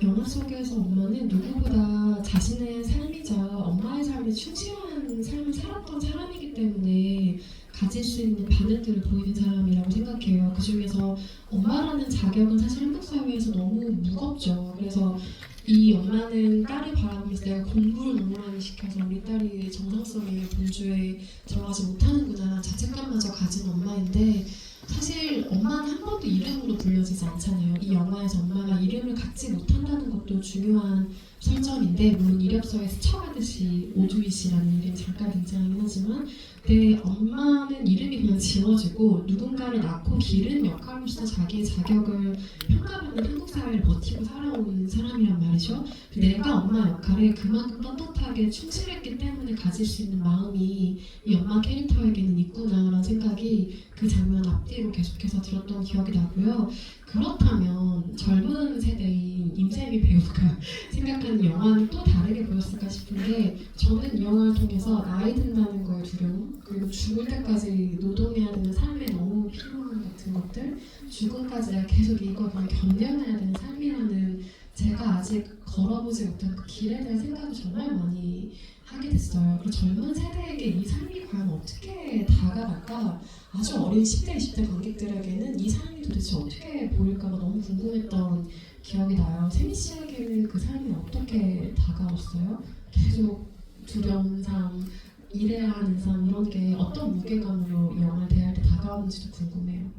Speaker 1: 영화 속에서 엄마는 누구보다 자신의 삶이자 엄마의 삶에 충실한 삶을 살았던 사람이기 때문에 가질 수 있는 반응들을 보이는 사람이라고 생각해요. 그 중에서 엄마라는 자격은 사실 한국 사회에서 너무 무겁죠. 그래서 이 엄마는 딸을 바라보면서 내가 공부를 너무 많이 시켜서 우리 딸이 정상성의 본주에 들어가지 못하는구나 자책감마저 가진 엄마인데 사실 엄마는 한 번도 이름으로 불려지지 않잖아요. 이 영화에서 엄마가 이름을 갖지 못한다는 것도 중요한 설정인데 물론 이력서에 스쳐가듯이 오주희 씨라는 이름이 잠깐 등장하긴 하지만 내 엄마는 이름이 그냥 지워지고 누군가를 낳고 기른 역할로서 자기의 자격을 평가받는 한국 사회를 버티고 살아온 사람이란 말이죠. 내가 엄마 역할에 그만큼 떳떳하게 충실했기 때문에 가질 수 있는 마음이 이 엄마 캐릭터에게는 있구나라는 생각이 그 장면 앞뒤로 계속해서 들었던 기억이 나고요. 그렇다면 젊은 세대인 임세미 배우가 생각하는 영화는 또 다르게 보였을까 싶은데 저는 이 영화를 통해서 나이 든다는 거에 두려움 그리고 죽을 때까지 노동해야 되는 삶에 너무 피로함 같은 것들 죽음까지 내가 계속 이걸 그냥 견뎌내야 되는 삶이라는 제가 아직 걸어보지 못한 그 길에 대한 생각을 정말 많이 하게 됐어요. 그리고 젊은 세대에게 이 삶이 과연 어떻게 다가갈까 아주 어린 10대, 20대 관객들에게는 이 삶이 도대체 어떻게 보일까가 너무 궁금했던 기억이 나요. 세미 씨에게는 그 삶이 어떻게 다가왔어요? 계속 두려운 삶, 일해야 하는 삶 이런 게 어떤 무게감으로 이 영화를 대할 때 다가오는지도 궁금해요.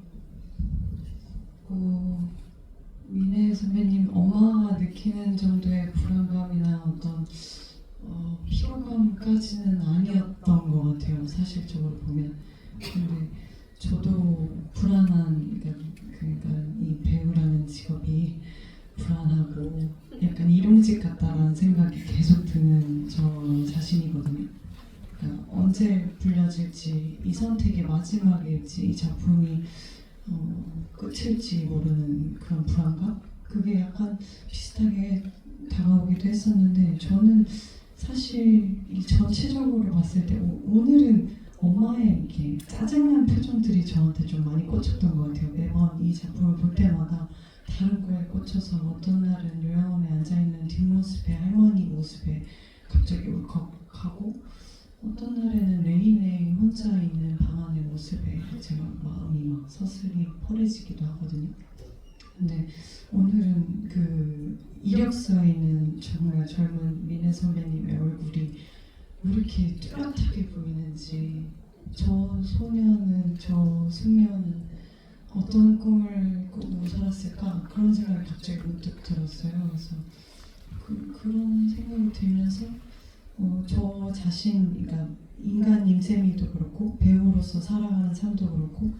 Speaker 4: 민혜 선배님 엄마가 느끼는 정도의 불안감이나 어떤 피로감까지는 아니었던 것 같아요. 사실적으로 보면. 근데 저도 불안한 그러니까 이 배우라는 직업이 불안하고 약간 일용직 같다라는 생각이 계속 드는 저 자신이거든요. 그러니까 언제 불려질지 이 선택이 마지막일지 이 작품이 끝일지 모르는 그런 불안감? 그게 약간 비슷하게 다가오기도 했었는데 저는 사실 이 전체적으로 봤을 때 오늘은 엄마의 이렇게 짜증난 표정들이 저한테 좀 많이 꽂혔던 것 같아요. 매번 이 작품을 볼 때마다 다른 거에 꽂혀서 어떤 날은 요양원에 앉아있는 뒷모습에 할머니 모습에 갑자기 울컥하고 어떤 날에는 레인의 혼자 있는 방 안의 모습에 제가 마음이 막 서슬이 펄해지기도 하거든요. 근데 오늘은 그 이력서에 있는 정말 젊은 미네 선배님의 얼굴이 왜 이렇게 뚜렷하게 보이는지 저 소녀는 저 숙녀는 어떤 꿈을 꾸고 살았을까 그런 생각이 갑자기 문득 들었어요. 그래서 그런 생각이 들면서 저 자신, 그러니까 인간 임세미도 그렇고 배우로서 살아가는 삶도 그렇고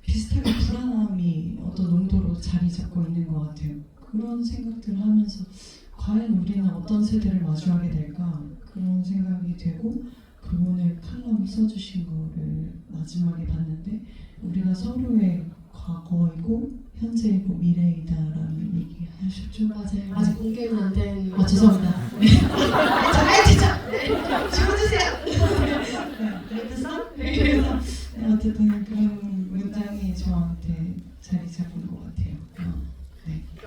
Speaker 4: 비슷하게 불안함이 어떤 농도로 자리 잡고 있는 것 같아요. 그런 생각들을 하면서 과연 우리는 어떤 세대를 마주하게 될까 그런 생각이 되고 그리고 오늘 칼럼 써주신 거를 마지막에 봤는데 우리가 서로의 과거이고 현재이고 미래이다라는 얘기 하셨죠?
Speaker 1: 맞아요. 아직 공개는 안 된.
Speaker 4: 죄송합니다. 그래서 어쨌든 그런 문장이 저한테 자리 잡은 것 같아요.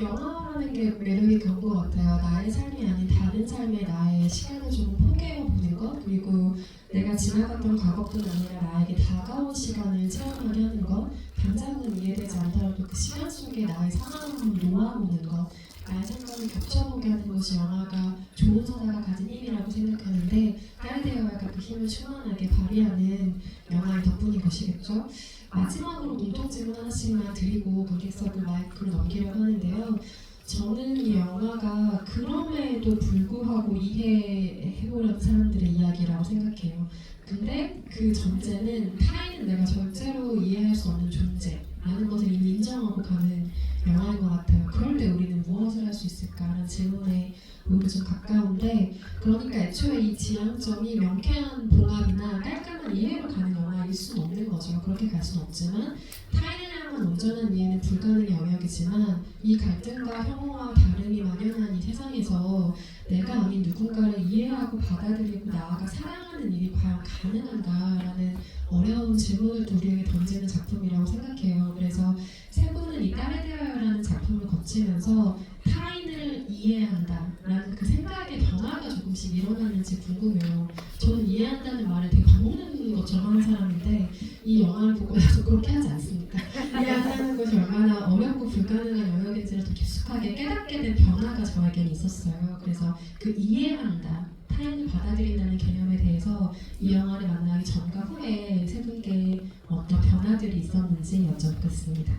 Speaker 1: 영화라는 게 매력이 그런 것 같아요. 나의 삶이 아닌 다른 삶의 나의 시간을 좀 포개어보는 것, 그리고 내가 지나갔던 과거뿐 아니라 나에게 다가온 시간을 체험하게 하는 것, 당장은 이해되지 않더라도 그 시간 속에 나의 상황을 놓아보는 것, 나의 생각을 겹쳐보게 하는 것이 영화가 좋은 서사가 가진 힘이라고 생각하는데 까르데아가 그 힘을 충만하게 발휘하는 영화의 덕분인 것이겠죠. 마지막으로 공통 질문 하나씩만 드리고 관객석을 마이크로 넘기려고 하는데요. 저는 이 영화가 그럼에도 불구하고 이해해보려는 사람들의 이야기라고 생각해요. 근데 그 전제는 타인은 내가 절대로 이해할 수 없는 존재라는 것을 이미 인정하고 가는 영화인 것 같아요. 그럴 때 우리는 무엇을 할 수 있을까라는 질문에 오히려 좀 가까운데 그러니까 애초에 이 지향점이 명쾌한 봉합이나 깔끔한 이해로 가는 영화일 수는 없는 거죠. 그렇게 갈 수는 없지만 타인을 향한 온전한 이해는 불가능의 영역이지만 이 갈등과 혐오와 다름이 막연한 이 세상에서 내가 아닌 누군가를 이해하고 받아들이고 나아가 사랑하는 일이 과연 가능한가라는 어려운 질문을 또 우리에게 던지는 작품이라고 생각해요. 그래서 세 분은 이 까르데아라는 작품을 거치면서 타인을 이해한다라는 그 생각의 변화가 조금씩 일어나는지 궁금해요. 저는 이해한다는 말을 되게 겁먹는 것처럼 하는 사람인데 이 영화를 보고 나서 그렇게 하지 않습니까? 이해한다는 것이 얼마나 어렵고 불가능한 영역인지를 더 깊숙하게 깨닫게 된 변화가 저에게는 있었어요. 그래서 그 이해한다, 타인을 받아들인다는 개념에 대해서 이 영화를 만나기 전과 후에 세 분께 어떤 변화들이 있었는지 여쭤보겠습니다.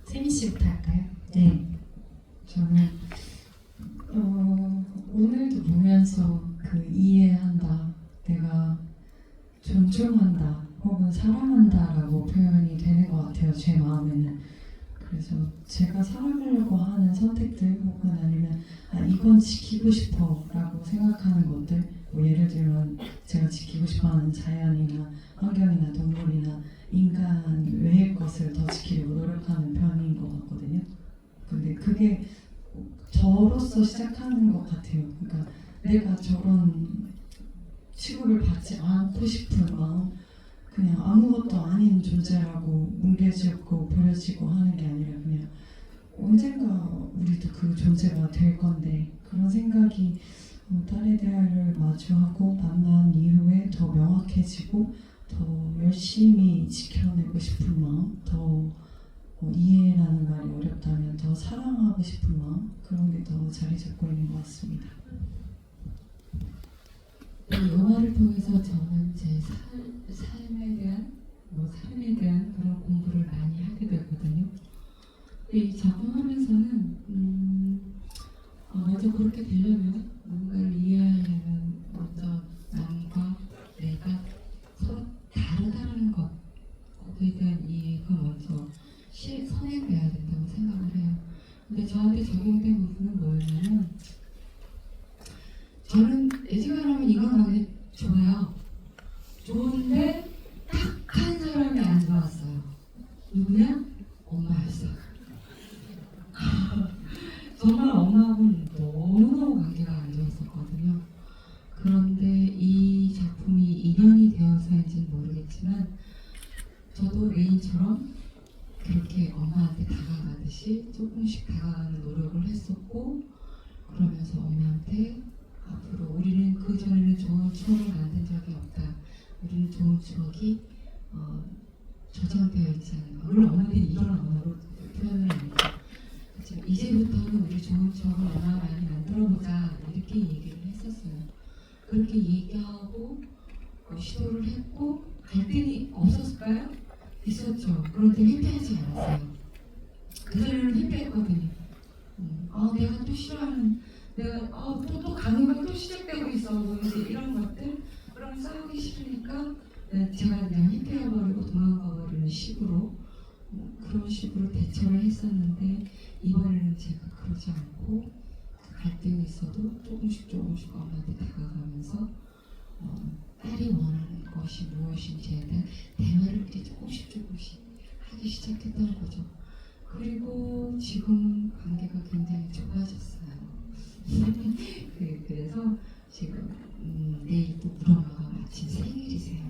Speaker 1: 세미 씨부터 할까요?
Speaker 4: 네. 저는 오늘도 보면서 그 이해한다, 내가 존중한다, 혹은 사랑한다라고 표현이 되는 것 같아요. 제 마음에는. 그래서 제가 살아가려고 하는 선택들 혹은 아니면 이건 지키고 싶어라고 생각하는 것들 뭐 예를 들면 제가 지키고 싶어하는 자연이나 환경이나 동물이나 인간 외의 것을 더 지키려고 노력하는 편인 것 같거든요. 근데 그게 저로서 시작하는 것 같아요. 그러니까 내가 저런 취급을 받지 않고 싶은 마음, 그냥 아무것도 아닌 존재라고 뭉개지고 버려지고 하는 게 아니라 그냥 언젠가 우리도 그 존재가 될 건데 그런 생각이 딸의 대화를 마주하고 만난 이후에 더 명확해지고 더 열심히 지켜내고 싶은 마음, 더 이해라는 말이 어렵다면 더 사랑하고 싶은 마음, 그런 게 더 자리 잡고 있는 것 같습니다.
Speaker 3: 이 영화를 통해서 저는 제 삶에 대한 삶에 대한 그런 공부를 많이 하게 되거든요. 이 작품하면서는 먼저 그렇게 되려면 뭔가를 이해하려면 먼저 남과 내가 서로 다르다는 것, 거기에 대한 이해가 먼저 선행돼야 된다고 생각을 해요. 근데 저한테 적용된 부분은 뭐였냐면 저는 애지간하면 인간관계 좋아요. 좋은데 딱 한 사람이 안 좋았어요. 누구냐? 엄마. 그렇게 엄마한테 다가가듯이 조금씩 다가가는 노력을 했었고, 그러면서 엄마한테 앞으로 우리는 그 전에는 좋은 추억을 만든 적이 없다. 우리는 좋은 추억이 저장되어 있잖아요. 물론 어머니는 이런 언어로 표현을 합니다. 그렇지만 이제부터는 우리 좋은 추억을 얼마나 많이 만들어보자 이렇게 얘기를 했었어요. 그렇게 얘기하고 시도를 했고 갈등이 없었을까요? 있었죠. 그런데 회피하지 않았어요. 그전에는 회피했거든요. 내가 또 싫어하는, 내가 또 강요가 또 시작되고 있어. 뭐 이제 이런 것들, 그럼 싸우기 싫으니까 제가 그냥 회피해버리고 도망가버리는 식으로 그런 식으로 대처를 했었는데, 이번에는 제가 그러지 않고 갈등이 있어도 조금씩 엄마한테 다가가면서 딸이 원하는 것이 무엇인지에 대한 대화를 이제 조금씩 하기 시작했던 거죠. 그리고 지금 관계가 굉장히 좋아졌어요. 그래서 지금 내일 또 우리 엄마가 마침 생일이세요.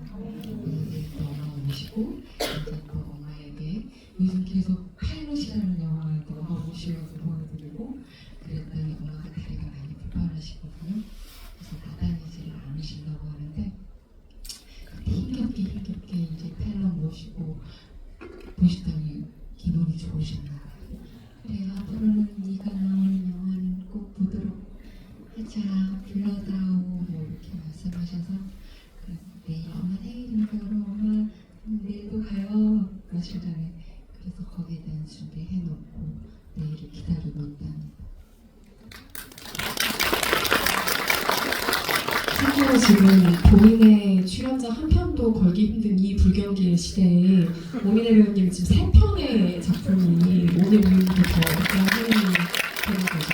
Speaker 3: 내일 또 엄마 오시고 이제 또 엄마에게 요즘 계속 파일럿이라는 영화를 또 엄마 오시려고 보여드리고 그랬더니 엄마가 다리가 많이 불편하시거든요. 그래서 나다니지를 않으신다고 하는데 힘겹게 이제 파일럿 모시고 보시더니 기분이 좋으셨나 봐요. 그래, 앞으로는 네가 나오는 영화는 꼭 보도록 하자, 불러다오 뭐 이렇게 말씀하셔서 내일 엄마 생일이니까 그럼 엄마 내일도 가요 며칠 전에. 그래서 거기에 대한 준비해놓고 내일을 기다리고 있답니다.
Speaker 1: 실제로 지금 본인의 출연자 한 편도 걸기 힘든 이 불경기의 시대에 오민혜 배우님 지금 3편의 작품이 오늘 이후부터 등장하는 되는 거죠.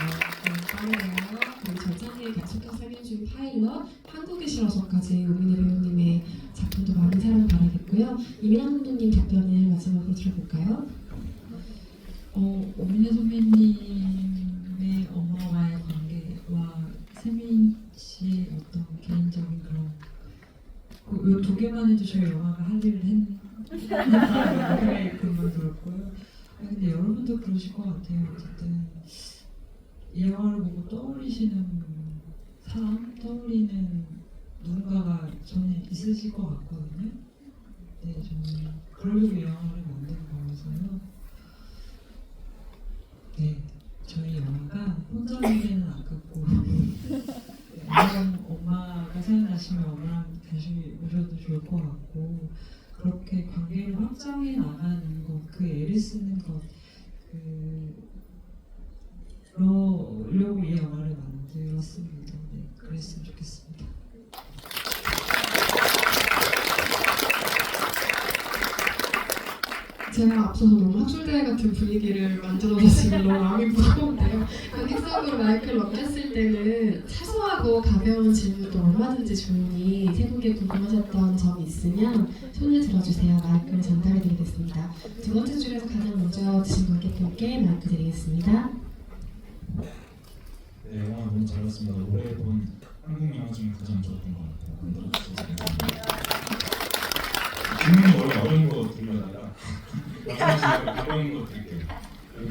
Speaker 1: 빠르네요. 그리고 전창의 계속해서 상영 중인 파일럿, 한국의 실어서까지 오민혜 배우님의 작품도 많은 사랑 바라겠고요. 이민환 감독님 답변을 마지막으로 들어볼까요?
Speaker 4: 오민혜 선배님의 엄마와의 관계와 세민 씨의 어떤 개인적인 그런 두 개만 해도 저희 영화가 할 일을 했네. 그만 들었고요. 근데 여러분도 그러실 것 같아요. 어쨌든 이 영화를 보고 떠올리시는 사람, 떠올리는 누군가가 저는 있으실 것 같거든요. 네, 저는 그러려고 이 영화를 만든 거라서요. 네, 저희 영화가 혼자 보기에는 아깝고 엄마가 생각나시면 엄마랑 다시 오셔도 좋을 것 같고, 그렇게 관계를 확장해 나가는 것, 그 애를 쓰는 것, 그러려고 이 영화를 만들었습니다. 네, 그랬으면 좋겠습니다.
Speaker 1: 제가 앞서서 너무 학술대회 같은 분위기를 만들어서 지금 너무 마음이 무거운데요. 관객석으로 마이크를 넘겼을 때는 사소하고 가벼운 질문도 얼마든지 좋으니 세 분께 궁금하셨던 점이 있으면 손을 들어주세요. 마이크를 전달해드리겠습니다. 두 번째 줄에서 가장 먼저 드신 관객분께 마이크 드리겠습니다.
Speaker 5: 네, 영화 너무 잘 봤습니다. 올해 본 한국 영화 중에 가장 좋았던 것 같아요. 만들어주셔서 감사합니다. 질문이 원래 어려운 거 드리려다가 말씀하시니까 가벼운 거 드릴게요. 그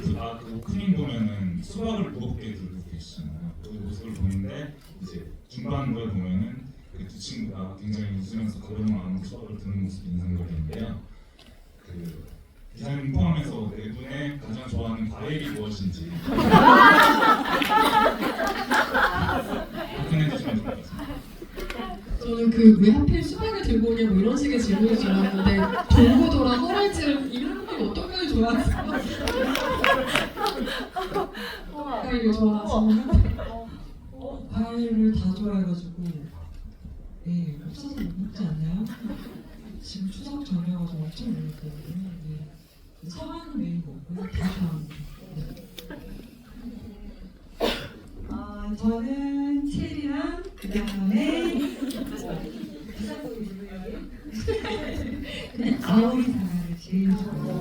Speaker 5: 오프닝 보면은 수박을 무겁게 들고 계시잖아요. 그 모습을 보는데 이제 중반부에 보면은 그 두 친구가 굉장히 웃으면서 가벼운 마음으로 수박을 드는 모습이 인상적이었는데요. 그 기사님 포함해서 네 분의 가장 좋아하는 과일이 무엇인지 답변해 주시면 좋을 것 같습니다.
Speaker 1: 저는 그 왜 하필 수박을 들고 오냐 뭐 이런 식의 질문일 줄 알았는데 돌고 돌아 허랄지를 이런 분이 어떤 걸 좋아하세요? 과일을 좋아하시나요?
Speaker 4: 과일을 다 좋아해가지고 없어서 못 먹지 않나요? 지금 추석 전이어가지고 엄청 먹었거든요. 사과는 매일 먹고요. 다 좋아합니다. 네.
Speaker 3: 저는 체리랑 그다음에 그냥 아오리 사과를 제일 좋아해요.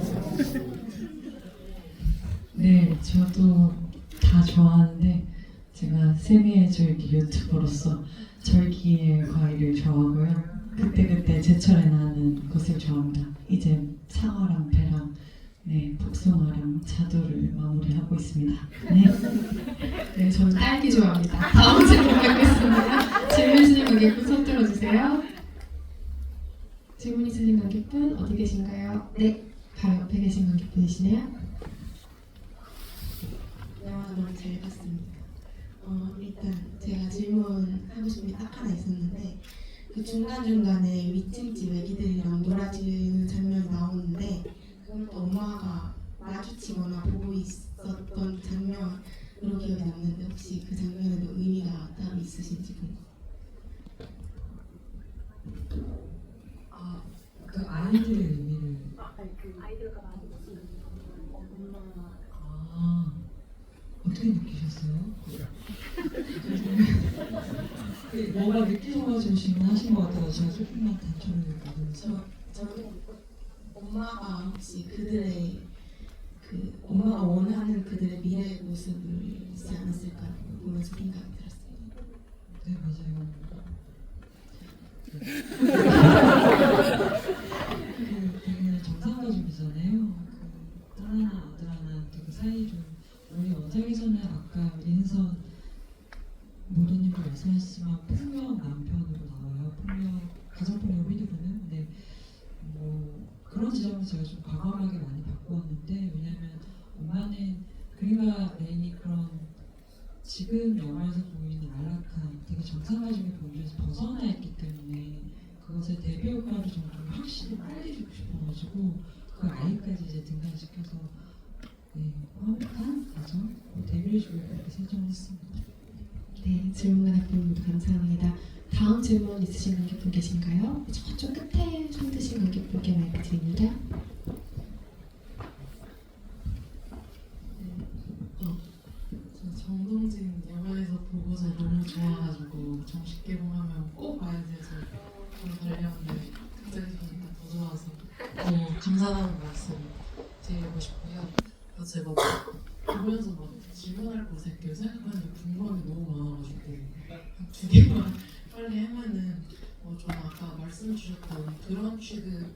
Speaker 4: 네, 저도 다 좋아하는데 제가 세미의 절기 유튜버로서 절기의 과일을 좋아하고요. 그때그때 제철에 나는 것을 좋아합니다. 이제 사과랑 배랑 자도를 마무리하고 있습니다. 네.
Speaker 1: 네, 저는 딸기 좋아합니다. 다음 질문 받겠습니다. 질문 있으신 관객분 손 들어주세요. 질문 있으신 관객분 어디 계신가요? 네, 바로 옆에 계신 관객분이시네요.
Speaker 6: 영화 너무 잘 봤습니다. 일단 제가 질문하고 싶은 게 딱 하나 있었는데 그 중간중간에 위층집 애기들이랑 놀아주는 장면이 나오는데 그걸 또 엄마가 마주치거나 보고 있었던 장면으로 기억이 남는데 혹시 그 장면에도 의미가 따로 있으신지 궁금해요.
Speaker 3: 그 아이들의 의미를
Speaker 2: 아이들과 많이 엄마
Speaker 3: 어떻게 느끼셨어요? 뭔가 느끼셔가지고 질문하신 것 같아서 제가 조금만 단초를 받으면서
Speaker 6: 저는 엄마가 혹시 그들의 그 엄마가 원하는 그들의 미래의 모습을 있지 않았을까 보면서 생각이 들었어요.
Speaker 3: 네 맞아요. 그 되게 정상가족이잖아요. 그 딸 하나 아들 하나한테 그 사이 좀 우리 원작에서는 아까 우리 혜선 모두님도 말씀하셨지만 폭력 남편으로 나와요. 가정폭력 휘두르는. 근데 뭐 그런 지점을 제가 좀 과감하게 많이 바꾸었는데 왜냐면 엄마는 그림과 레인이 그런 지금 영화에서 보이는 안락한 되게 정상가족의 본질에서 벗어나 있기 때문에 그것의 대비 효과를 좀 확실히 빨리 주고 싶어가지고 그 아이까지 이제 등장시켜서 화목한 가정 데뷔해주고 그렇게 설정했습니다.
Speaker 1: 네, 질문 관객분 모두 감사합니다. 다음 질문 있으신 관객분 계신가요? 저쪽 끝에 손 드신 관객분께 마이크 드립니다.
Speaker 7: 저 정동진 영화에서 보고서 너무 좋아가지고 정식 개봉하면 꼭 봐야 돼서 좀 달려왔는데 극장에서 보니까 더 좋아서 감사하다는 말씀 드리고 싶고요. 그래서 제가 보면서 막 질문할 거 새끼를 생각하는데 궁금한 게 너무 많아가지고 두 개만 빨리 하면은 저는 아까 말씀 주셨던 그런 취급을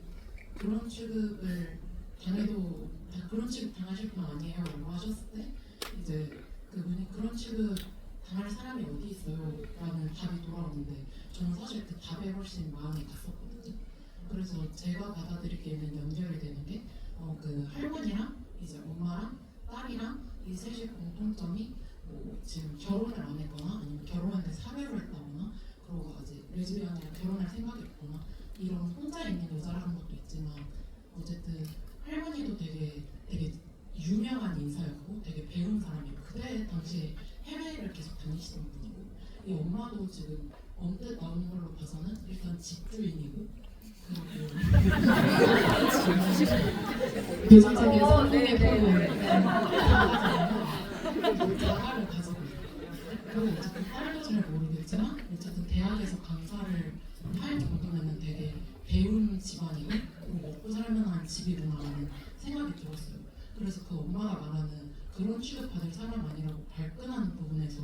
Speaker 7: 당해도 그런 취급 당하실 분 아니에요 라고 하셨을 때 이제 그분이 그런 취급 당할 사람이 어디 있어요? 라는 답이 돌아오는데 저는 사실 그 답에 훨씬 마음이 갔었거든요. 그래서 제가 받아들이기에는 연결이 되는 게 그 할머니랑 이제 엄마랑 딸이랑 이 셋의 공통점이 지금 결혼을 안 했거나 아니면 결혼할 때 사별을 했다거나 그러고 아직 레즈비언이랑 결혼할 생각이 없거나 이런 혼자 있는 여자라는 것도 있지만 어쨌든 할머니도 되게 유명한 인사였고 되게 배운 사람이고 그때 당시에 해외를 계속 다니시던 분이고 이 엄마도 지금 언뜻 나오는 걸로 봐서는 일단 집주인이고 그리고
Speaker 1: 요즘 세계에서 성공의 포부.
Speaker 7: 자가를 가지고 있어요. 그리고 어쨌든 딸도 잘 모르겠지만 어쨌든 대학에서 강사를 할 정도면은 되게 배운 집안이고 그리고 먹고 살만한 집이구나라는 생각이 들었어요. 그래서 그 엄마가 말하는 그런 취급받을 사람 아니라고 발끈하는 부분에서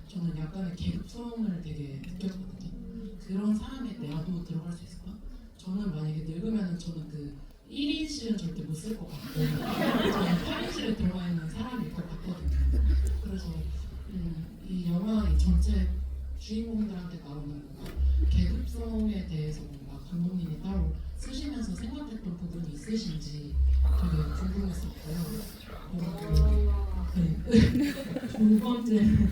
Speaker 7: 저는 약간의 계급성을 되게 느꼈거든요. 그런 사람에 나도 들어갈 수 있을까? 저는 만약에 늙으면은 저는 그 1인실은 절대 못 쓸 것 같고 저는 8인실에 들어가 있는 사람일 것 같거든요. 그래서 이 영화 이 전체 주인공들한테 나오는 뭔가 계급성에 대해서 뭔가 감독님이 따로 쓰시면서 생각했던 부분이 있으신지 되게 궁금했었고요. 두 번째는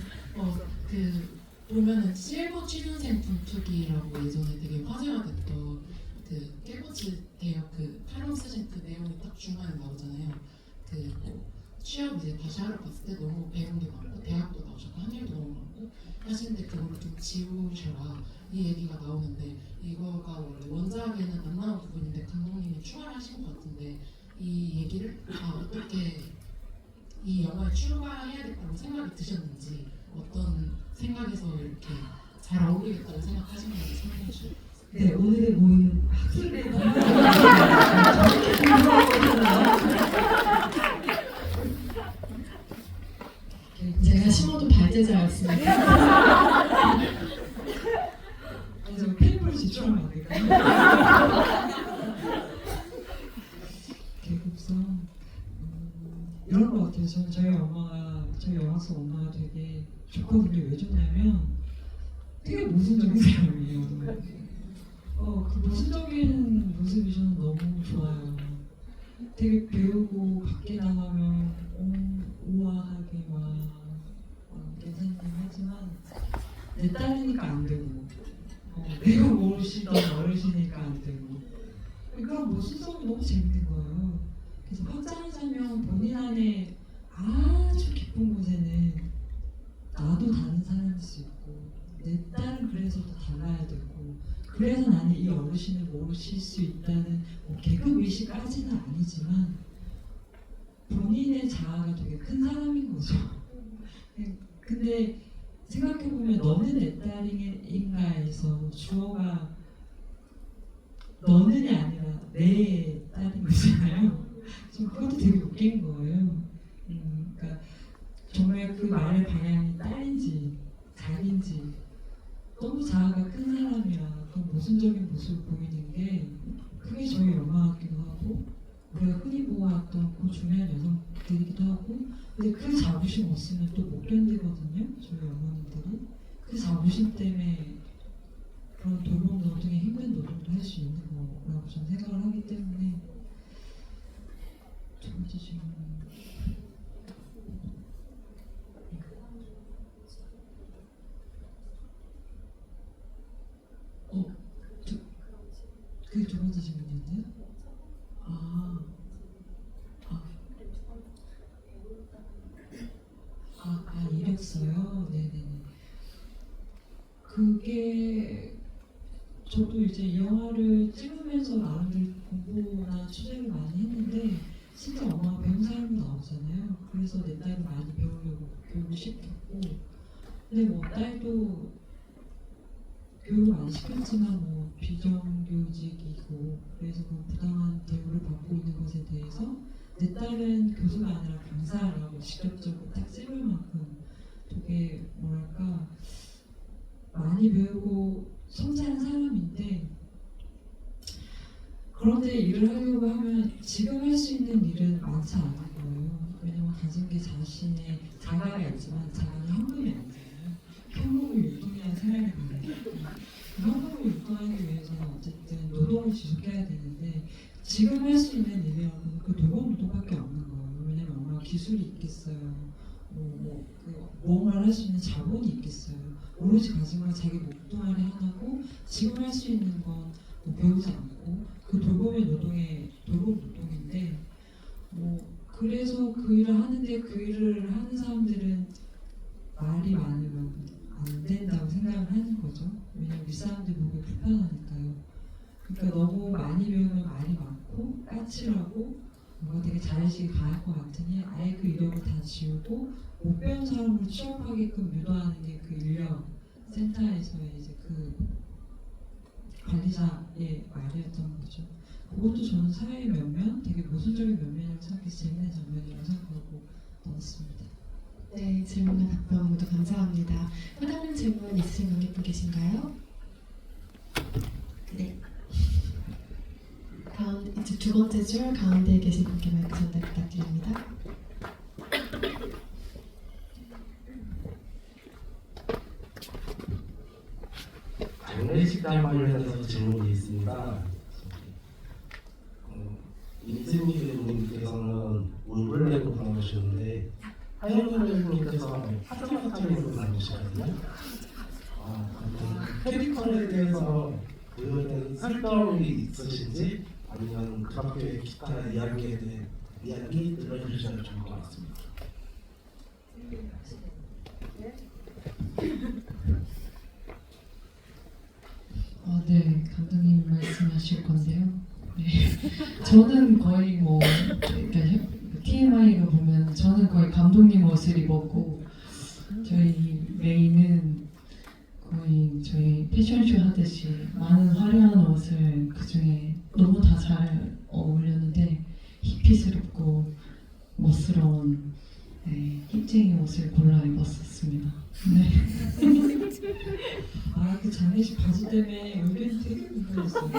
Speaker 7: 보면은 실버 취준생 분투기라고 예전에 되게 화제가 됐던 그 깨버치 대역 그 탈론 쓰신 그 내용이 딱 중간에 나오잖아요. 취업 이제 다시 하러 갔을 때 너무 배운 게 많고 대학도 나오셨고 한 일도 너무 많고 하시는데 그거를 좀 지우셔라 이 얘기가 나오는데 이거가 원래 원작에는 안 나온 부분인데 감독님이 추가를 하신 것 같은데 이 얘기를 어떻게 이 영화에 추가해야겠다고 생각이 드셨는지 어떤 생각에서 이렇게 잘 어울리겠다고 생각하시는지 설명해 주세요.
Speaker 3: 네, 오늘의 모임은 학생들이 너무
Speaker 1: 제가 심어둔 발제자였습니다.
Speaker 3: 제가 페이퍼를 제출하면 안 될까요? 계급성 이런 것 같아요. 저는 저희 여학생 엄마가 되게 좋거든요. 왜 좋냐면 되게 모순적인 사람이에요. 그 모순적인 모습이 저는 너무 좋아요. 되게 배우고 밖에 나가면 우아하게 막 괜찮긴 하지만 내 딸이니까 안 되고 내가 모르시던 어르시니까 안 되고 그런 모순성이 너무 재밌는 거예요. 그래서 확장하자면 본인 안에 아주 깊은 곳에는 나도 다른 사람일 수 있고 내 딸은 그래서 더 달라야 되고 그래서 나는 이 어르신을 모실 수 있다는 계급 의식까지는 아니지만 본인의 자아가 되게 큰 사람인 거죠. 근데 생각해보면 너는 내 딸인가에서 주어가 너는이 아니라 내 딸인 거잖아요. 좀 그것도 되게 웃긴 거예요. 그러니까 정말 그 말의 방향이 딸인지 자기인지 너무 자아가 큰 사람이라 그런 모순적인 모습을 보이는 게 그게 저희 영화 같기도 하고 우리가 흔히 보아왔던 그 중요한 여성들이기도 하고 근데 그 자부심 없으면 또 못 견디거든요. 저희 어머님들이 그 자부심 때문에 그런 돌봄 노동의 힘든 노동도 할 수 있는 거라고 저는 생각을 하기 때문에 두 번째 질문 그게 두 번째 질문이었나요? 이력서요? 네네네. 그게 저도 이제 이 영화를 찍으면서 나름대로 공부나 취재를 많이 했는데 진짜 엄마가 배운 사람이 나오잖아요. 그래서 내 딸이 많이 배우려고 교육을 시켰고 근데 뭐 딸도 교육을 안 시켰지만 뭐 비정규직이고 그래서 그 부당한 대우를 받고 있는 것에 대해서 내 딸은 교수가 아니라 강사라고 직접적으로 딱 찝을 만큼 되게 뭐랄까 많이 배우고 성장한 사람인데 그런데 일을 하려고 하면 지금 할 수 있는 일은 많지 않은 거예요. 왜냐면 가진 게 자신의 자가가 있지만 자가는 현금이 아니잖아요. 현금을 유통해야 생활이 가능해요. 현금을 유통하기 위해서는 어쨌든 노동을 지속해야 되는데 지금 할 수 있는 일이라고는 그 돌봄 노동밖에 없는 거예요. 왜냐면 엄마가 기술이 있겠어요. 무언가를 할 수 있는 자본이 있겠어요. 오로지 가진 건 자기 목동아리 하나고 지금 할 수 있는 건 배우지 않고 그 돌봄의 돌봄 노동인데 그래서 그 일을 하는데 그 일을 하는 사람들은 말이 많으면 안 된다고 생각을 하는 거죠. 왜냐면 윗사람들 보기 불편하니까요. 그러니까 너무 많이 배우면 말이 많고 까칠하고 뭔가 되게 자의식이 강할 것 같으니 아예 그 이력을 다 지우고 못 배운 사람을 취업하게끔 유도하는 게 그 인력 센터에서의 이제 그 관리자의 말이었던 거죠. 그것도 저는 사회의 면면, 되게 모순적인 면면이라고 생각해서 재밌는 장면이라고 생각하고 넣었습니다.
Speaker 1: 네, 질문과 답변 모두 감사합니다. 또 다른 질문 있으신 관객분 계신가요? 네. 이제 두 번째 줄 가운데에 계신 분께 마이크 전달 부탁드립니다.
Speaker 8: 장례식장 관련해서 질문이 있습니다. 임진미 교수님께서는 올블랙으로 나오셨는데 하영민 교수님께서 화장사탕으로 나오시거든요. 캐릭터에 대해서 의견은 설명이 있으신지 아니면 그 밖에 기타 이야기에 대해 이야기 들려주셔도 좋을 것 같습니다.
Speaker 4: 네, 감독님 말씀하실 건데요. 네. 저는 거의 그러니까 TMI로 보면 저는 거의 감독님 옷을 입었고 저희 메이는 거의 저희 패션쇼 하듯이 많은 화려한 옷을 그 중에 너무 다 잘 어울렸는데 히피스럽고 멋스러운 힙쟁이 옷을 골라 입었었습니다. 네.
Speaker 3: 그 장례식 바지 때문에 의견이 되게 불편했어요.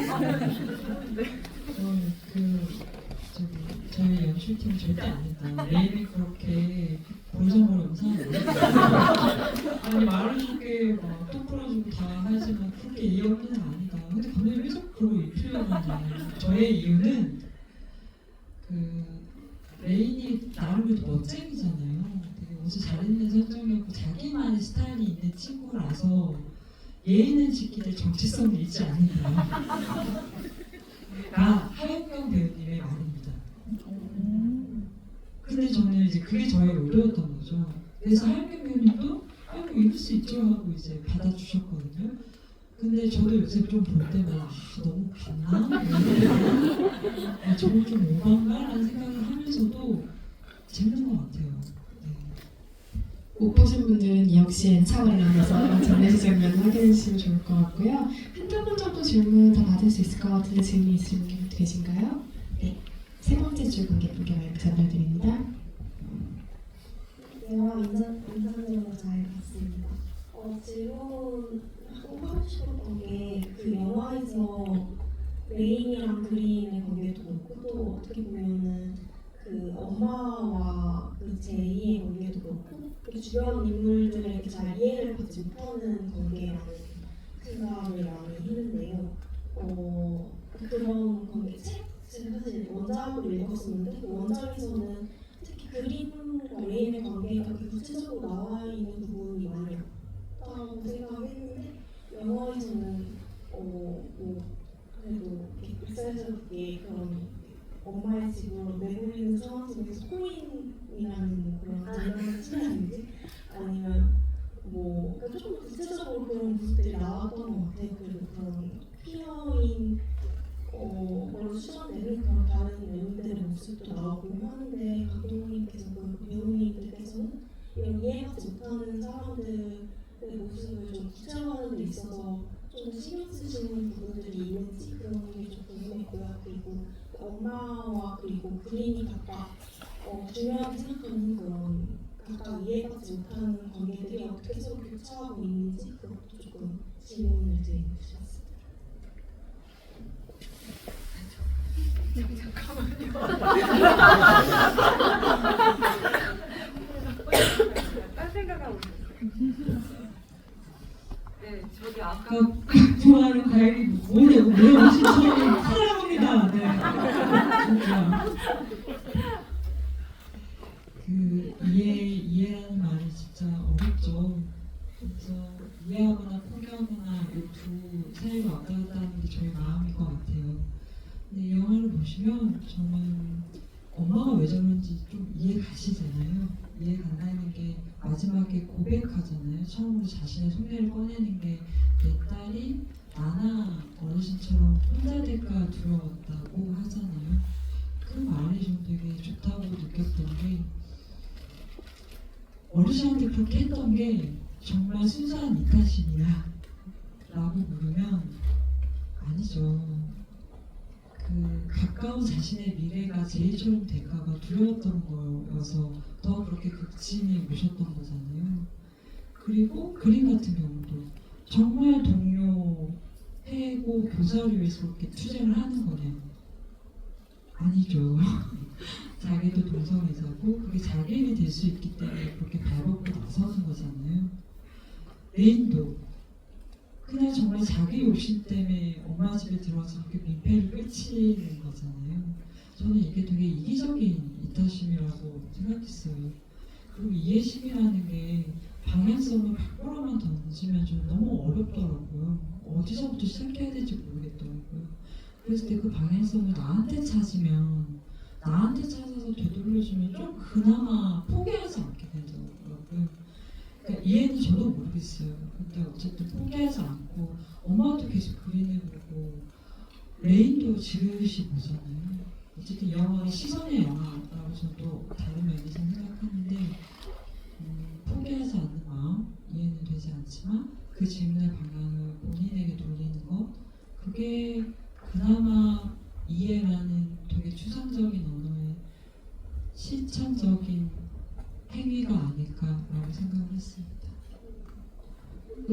Speaker 4: 저희 연출팀 절대 아니다. 레인이 그렇게 볼성으로 영상을 올리고 아니 말해줄게 막 또 풀어주고 다 하지만 그렇게 이야기는 아니다. 근데 감독님 왜 자꾸 그러고 이 표현을 하냐. 저의 이유는 그 레인이 나름대로 멋쟁이잖아요. 되게 옷을 잘 입는 설정이었고 자기만의 스타일이 있는 친구라서 예의는 지키되 정체성을 잃지 않는다. 하영경 배우님의 말입니다. 근데 저는 이제 그게 저의 의도였던 거죠. 그래서 하영경 배우님도 뭐 이럴 수 있죠 하고 이제 받아주셨거든요. 근데 저도 요새 좀 볼 때마다 너무 갔나? 저거 좀 오반가? 라는 생각을 하면서도 재밌는 것 같아요. 네.
Speaker 1: 못 보신 분들은 이 역시 N차원을 나눠서 장례식 장면 확인해 주시면 좋을 것 같고요. 한두 분 정도 질문 다 받을 수 있을 것 같은데 질문 있으신 분 계신가요? 네. 세 번째 줄 관객분께 마이크 전달드립니다.
Speaker 9: 영화 인상적으로 잘 봤습니다. 질문하고 하고 싶었던 게 그 영화에서 레인이랑 그린의 관계도 그렇고 또 어떻게 보면은 그 엄마와 그 제이의 관계도 그렇고 그 주변 인물들을 이렇게 잘 이해를 받지 못하는 관계라는 생각을 많이 했는데요. 그런 관계 제가 사실 원작을 읽었었는데 그 원작에서는 특히 그린과 레인의 관계가 그렇게 구체적으로 나와 있는 부분이 많이 없다고 생각했는데 영화에서는 그래도 이렇게 일상적인 그런 엄마의 집으로 내몰리는 상황 속에서 코인이라는 그런 장면을 치는지 아니면 그러니까 조금 구체적으로 그런 모습들이 나왔던 것 같아요. 그리고 그런 피어인 걸로 추정되는 그런 다른 배우들의 모습도 나오고 하는데 감독님께서 그 배우님들께서는 이런 이해하지 못하는 사람들의 모습을 좀 구체화하는 데 있어서 좀 신경 쓰시는 부분들이 있는지 그런 게 좀 궁금했고요. 그리고 엄마와 그리고 그린이 각각 중요하게 생각하는 그런 각각 이해받지 못하는 관계들이 어떻게 서로 교차하고 있는지 그것도 조금 질문을 드리고 싶었습니다.
Speaker 2: 딴 생각하고 네, 저기 아까
Speaker 4: 좋아하는 과일이 뭐냐고 물어보신 저는 사랑합니다. 네. 진짜. 그 이해라는 말이 진짜 어렵죠. 그래서 이해하거나 포기하거나 이 두 사이로 왔다 갔다 하는 게 저희 마음인 것 같아요. 근데 이 영화를 보시면 저는 엄마가 왜 저런지 좀 이해 가시잖아요. 이해 간다는 게 마지막에 고백하잖아요. 처음으로 자신의 속내를 꺼내는 게 내 딸이 나나 어르신처럼 혼자 될까 두려웠다고 하잖아요. 그 말이 좀 되게 좋다고 느꼈던 게 어르신한테 그렇게 했던 게 정말 순수한 이타심이야 라고 물으면 아니죠. 그 가까운 자신의 미래가 제이처럼 될까봐 두려웠던 거여서 더 그렇게 극진히 오셨던 거잖아요. 그리고 그린 같은 경우도 정말 동료 해고 교사를 위해서 그렇게 투쟁을 하는 거냐? 아니죠. 자기도 동성애자고 그게 자기 일이 될 수 있기 때문에 그렇게 발벗고 나서는 거잖아요. 레인도 그냥 정말 자기 욕심 때문에 엄마 집에 들어와서 그렇게 민폐를 끼치는 거잖아요. 저는 이게 되게 이기적인 이타심이라고 생각했어요. 그리고 이해심이라는 게 방향성을 밖으로만 던지면 좀 너무 어렵더라고요. 어디서부터 시작해야 될지 모르겠더라고요. 그랬을 때 그 방향성을 나한테 찾으면 나한테 찾아서 되돌려주면 좀 그나마 포기하지 않게 되더라고요. 그러니까 이해는 저도 모르겠어요. 근데 어쨌든 포기하지 않고 엄마도 계속 그린을 보고 레인도 지그시 보잖아요. 어쨌든 영화는 시선의 영화라고 저도 다른 면에서 생각하는데 포기하지 않는 마음 이해는 되지 않지만 그 질문의 방향을 본인에게 돌리는 것 그게 그나마 이해라는 되게 추상적인 언어의 실천적인 행위가 아닐까라고 생각을 했습니다.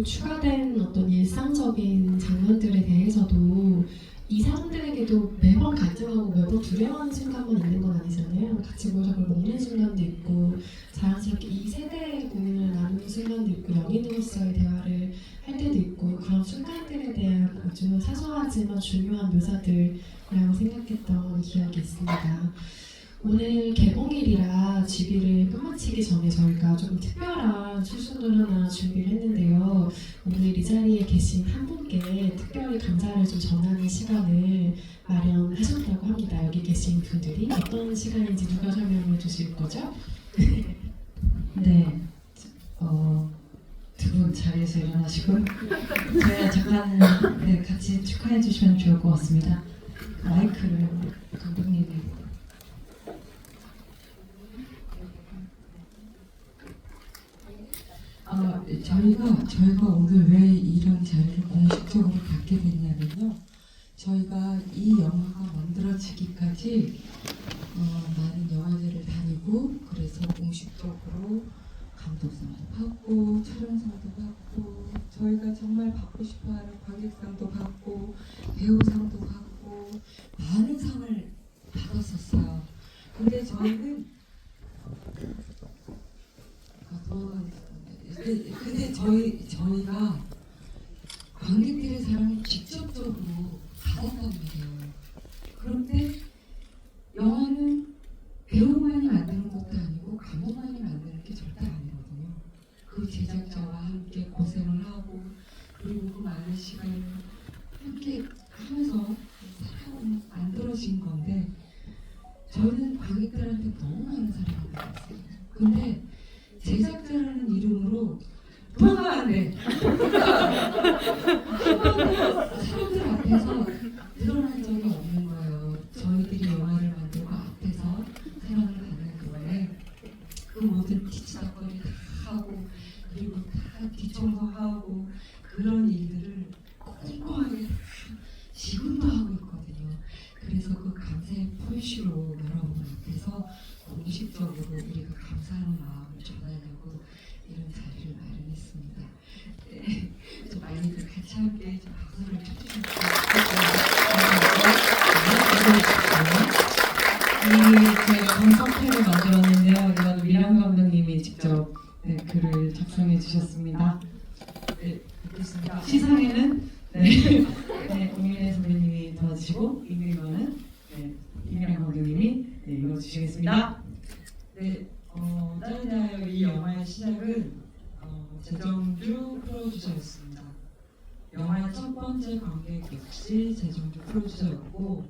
Speaker 1: 추가된 어떤 일상적인 장면들에 대해서도 이 사람들에게도 매번 갈등하고 매번 두려워하는 순간만 있는 건 아니잖아요. 같이 모여서 그걸 먹는 순간도 있고 자연스럽게 이 세대의 고민을 나누는 순간도 있고 연인으로서의 대화를 할 때도 있고 그런 순간들에 대한 아주 사소하지만 중요한 묘사들이라고 생각했던 기억이 있습니다. 오늘 개봉일이라 주비를 끝마치기 전에 저희가 좀 특별한 수순을 하나 준비를 했는데요. 오늘 이 자리에 계신 한 분께 특별히 감사를 좀 전하는 시간을 마련하셨다고 합니다. 여기 계신 분들이 어떤 시간인지 누가 설명해 주실 거죠?
Speaker 4: 네, 두 분 자리에서 일어나시고 저희 잠깐 네, 같이 축하해 주시면 좋을 것 같습니다. 마이크를 감독님이.
Speaker 3: 저희가 오늘 왜 이런 자리를 공식적으로 갖게 됐냐면요. 저희가 이 영화가 만들어지기까지 많은 영화제를 다니고 그래서 공식적으로 감독상도 받고 촬영상도 받고 저희가 정말 받고 싶어하는 관객상도 받고 배우상도 받고 많은 상을 받았었어요. 근데 저희는 근데 저희가 관객들의 사랑을 직접적으로 받았단 말이에요. 그런데 영화는 배우만이 만드는 것도 아니고 감독만이 만드는 게 절대 아니거든요. 그 제작자와 함께 고생을 하고 그리고 그 많은 시간을 함께 하면서 사랑을 만들어진 건데 저는 관객들한테 너무 많은 사랑을 받았어요. 근데 제작자라는 이름으로 통화가 안 돼. 사람들 앞에서 드러난 적이 없는 거예요. 저희들이 영화를 만들고 앞에서 사랑을 받는 거에 그 모든 뒤치다거리 다 하고 그리고 다 뒤청소하고 그런 일들을 꼼꼼하게 다 지금도 하고 있거든요. 그래서 그 감사의 표시로 여러분 앞에서 공식적으로 우리가 감사하는 마음을 전하려고 이런 자리를 마련했습니다. 네, 좀 많이들 같이 함께 좀 박수를 쳐주시면
Speaker 4: 저희가 감사패를 만들었는데요. 이건 미랑 감독님이 직접 네, 글을 작성해 주셨습니다. 네,
Speaker 3: 뵙겠습니다.
Speaker 4: 시상에는 네, 공민혜 선배님이 도와주시고 이글거는 미랑 감독님이 읽어주시겠습니다.
Speaker 3: 네, 짜릿하여 이 영화의 시작은 재정주 프로듀서였습니다. 영화의 첫 번째 관객 역시 재정주 프로듀서였고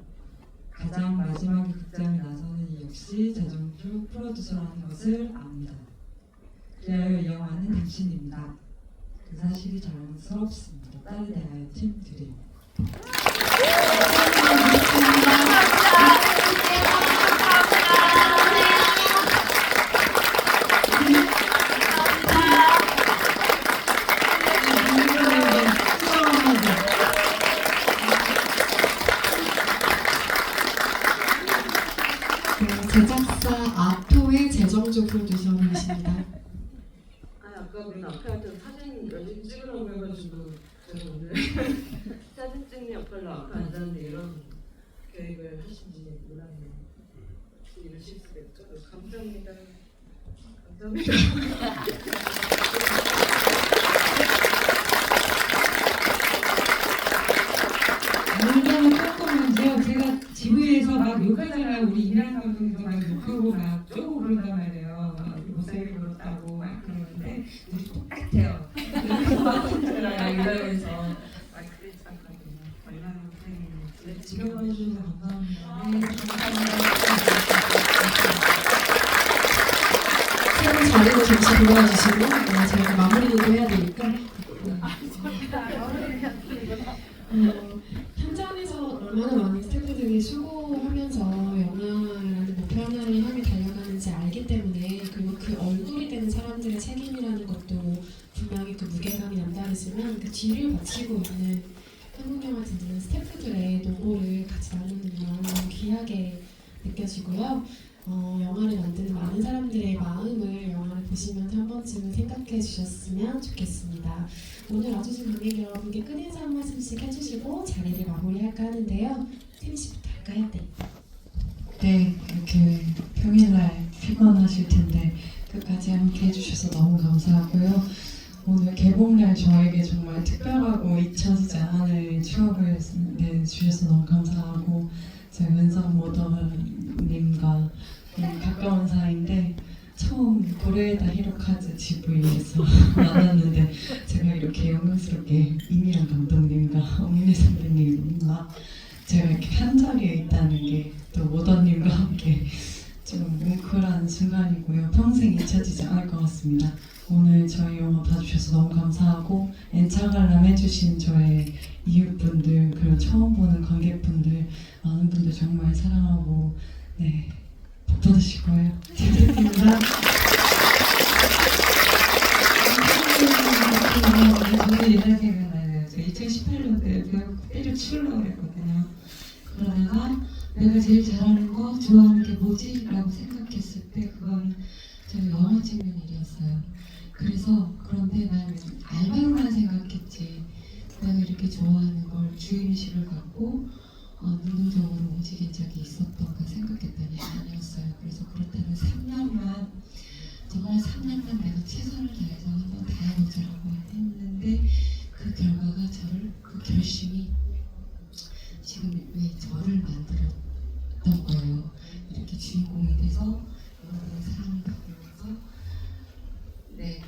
Speaker 3: 가장 마지막에 극장에 나서는 이 역시 재정주 프로듀서라는 것을 압니다. 그리하여 이 영화는 당신입니다. 그 사실이 자랑스럽습니다. 딸에 대하여 팀 드림.
Speaker 1: 제작사 아토의 재정주 프로듀서님이십니다.
Speaker 2: 아까 맨 앞에 하던 사진 연진 찍으라고 해가지고 제가 오늘 사진 찍는 역할로 앞에 앉았는데 이런 계획을 하신지 몰랐네요. 이러실 수가 있죠. 감사합니다. 감사합니다.
Speaker 3: 얼마나 꼼꼼한지요. 제가 지부에서 막 욕하잖아요. 우리 이란 감독님도 막 욕하고 막 쪼고 그런단 말이에요. 못살게 굴었다고 막 그러는데 우리 똑같아요. 이러면서 막 그래 참거든요. 얼마나 고생했는지. 지켜봐 주셔서 감사합니다. 네, 감사합니다.
Speaker 1: 세분 자리로 잠시 돌아와 주시고 저희가 마무리도 해야 되니까 현장에서 얼마나 많은 스태프들이 수고하면서 영화라는 목표 하나를 향해 달려가는지 알기 때문에 그리고 그 얼굴이 되는 사람들의 책임이라는 것도 분명히 그 무게감이 남다르지만 그 뒤를 바치고 있는 한국 영화 듣는 스태프들의 노고를 같이 나누는 건 너무 귀하게 느껴지고요. 영화를 만드는 많은 사람들의 마음을 영화를 보시면서 한 번쯤은 생각해 주셨으면 좋겠습니다. 오늘 와주신 관객 여러분께 끝인사 한 말씀씩 해주시고 자리를 마무리할까 하는데요. 태미 씨부터 할까요? 네.
Speaker 4: 네, 이렇게 평일날 피곤하실 텐데 끝까지 함께 해주셔서 너무 감사하고요. 오늘 개봉날 저에게 정말 특별하고 잊혀지지 않을 추억을 내주셔서 너무 감사하고, 제가 은성 모더님과 가까운 사이인데 처음 고레에다 히로카즈 GV에서 만났는데 제가 이렇게 영광스럽게 이미란 감독님과 엄민혜 선배님과 제가 이렇게 한 자리에 있다는 게 또 모더님과 함께 좀 뭉클한 순간이고요. 평생 잊혀지지 않을 것 같습니다. 오늘 저희 영화 봐주셔서 너무 감사하고, 엔차 관람 해주신 저의 이웃분들, 그리고 처음 보는 관객분들, 많은 분들 정말 사랑하고, 네, 복 받으실 거예요. 잘 부탁드립니다.
Speaker 3: 저는 옛날 생각나요. 저 2018년도에 배우 때려 치우려고 그랬거든요. 그러다가 내가 제일 잘하는 거, 좋아하는 게 뭐지? 라고 생각했을 때 그건 제가 영화 찍는 일이었어요. 그래서 그런데 난 알바로만 생각했지, 내가 이렇게 좋아하는 걸 주임식을 갖고 능동적으로 움직인 적이 있었던가 생각했더니 아니었어요. 그래서 그렇다면 3년만, 정말 3년만 내가 최선을 다해서 한번 다 해보자라고 했는데, 그 결과가 그 결심이 지금 왜 저를 만들었던 거예요. 이렇게 주인공이 돼서 여러분의 사랑을 받으면서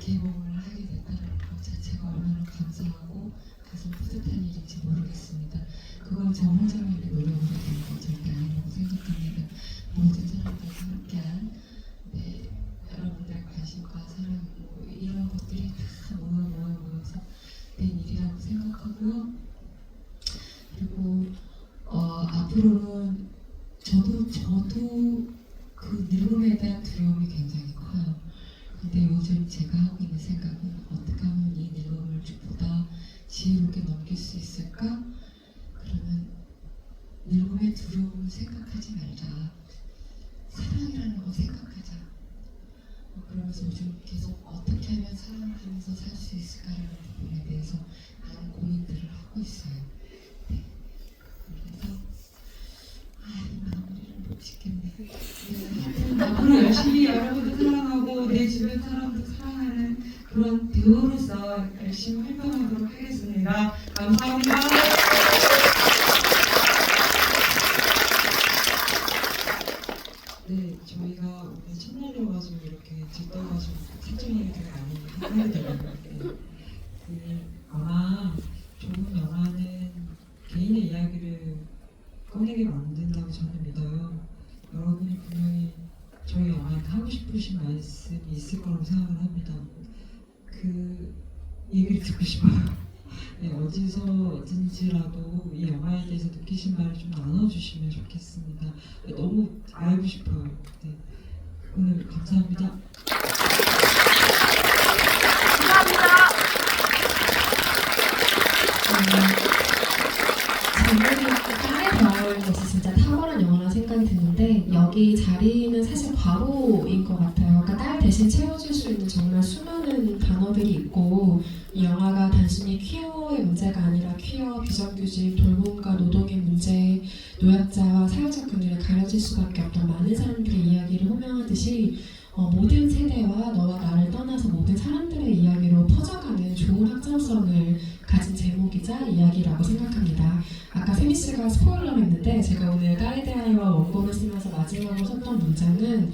Speaker 3: 개봉을 하게 됐다는 것 자체가 얼마나 감사하고 가슴 뿌듯한 일인지 모르겠습니다. 그건 저 혼자만의 노력으로 되는 건 절대 아니라고 생각합니다. 모든 사람들과 함께한 여러분들의 관심과 사랑, 이런 것들이 다 모여서 된 일이라고 생각하고요. 그리고 앞으로는 저도 그 늙음에 대한 두려움이 굉장히 커요. 근데 요즘 제가 하고 있는 생각은 어떻게 하면 이 늙음을 보다 지혜롭게 넘길 수 있을까? 그러면 늙음의 두려움을 생각하지 말자. 사랑이라는 거 생각하자. 그러면서 요즘 계속 어떻게 하면 사랑을 하면서 살 수 있을까라는 부분에 대해서 많은 고민들을 하고 있어요. 네. 그래서 이 마무리를 못 짓겠네. 앞으로 열심히 여러분도 사랑하고 내 주변 사람도 사랑하는 그런 배우로서 열심히 활동하도록 하겠습니다. 감사합니다. 네, 저희가 오늘 첫날이어가지고 이렇게 들떠가지고 사적 얘기를 많이 하게 되는데, 아마 좋은 영화는 개인의 이야기를 꺼내게 만든다고 저는 믿어요. 여러분이 분명히 저희 영화한테 하고 싶으신 말씀이 있을 거라고 생각을 합니다. 그 얘기를 듣고 싶어요. 네, 어디서든지라도 이 영화에 대해서 느끼신 말을 좀 나눠주시면 좋겠습니다. 너무 알고 싶어요. 네. 오늘 감사합니다.
Speaker 1: 딸의 별 것이 진짜 탁월한 영화라는 생각이 드는데, 여기 자리는 사실 과로인 것 같아요. 그러니까 딸 대신 채워줄 수 있는 정말 수많은 단어들이 있고, 이 영화가 단순히 퀴어의 문제가 아니라 퀴어, 비정규직, 돌봄과 노동의 문제, 노약자와 사회적 균형을 가려질 수밖에 없던 많은 사람들의 이야기를 호명하듯이 모든 세대와 너와 나를 떠나서 모든 사람들의 이야기로 퍼져가는 좋은 확장성을 가진 제목이자 이야기라고 생각합니다. 아까 세미 씨가 스포일러를 했는데, 제가 오늘 딸에 대하여와 원본을 쓰면서 마지막으로 썼던 문장은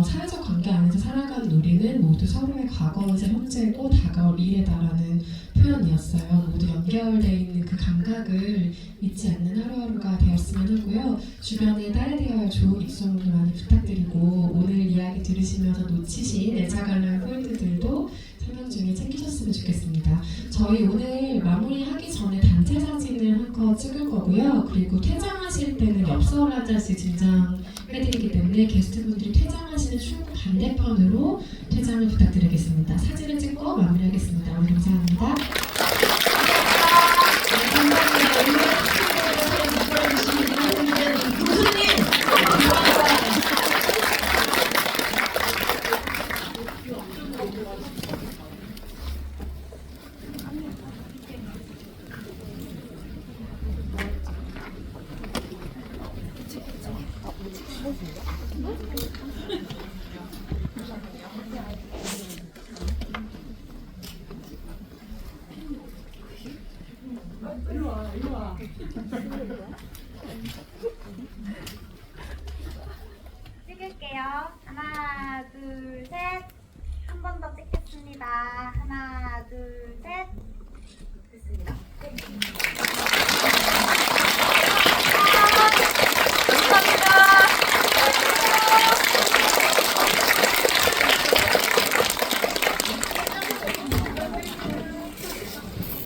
Speaker 1: 사회적 관계 안에서 살아가는 우리는 모두 서로의 과거이자 현재고 다가올 미래다라는 표현이었어요. 모두 연결되어 있는 그 감각을 잊지 않는 하루하루가 되었으면 하고요. 주변에 딸에 대하여 좋은 입소문을 많이 부탁드리고, 오늘 이야기 들으시면서 놓치신 애자 관련 포인트들도 설명 중에 챙기셨으면 좋겠습니다. 저희 오늘 마무리하기 전에 단체 사진을 한 컷 찍을 거고요. 그리고 퇴장하실 때는 엽서를 한 장씩 진정해드리기 때문에 게스트분들이 퇴장하시는 출구 반대편으로 퇴장을 부탁드리겠습니다. 사진을 찍고 마무리하겠습니다. 오늘 감사합니다. 교수님!
Speaker 10: 찍을게요. 하나, 둘, 셋. 한 번 더 찍겠습니다. 하나, 둘, 셋. 됐습니다.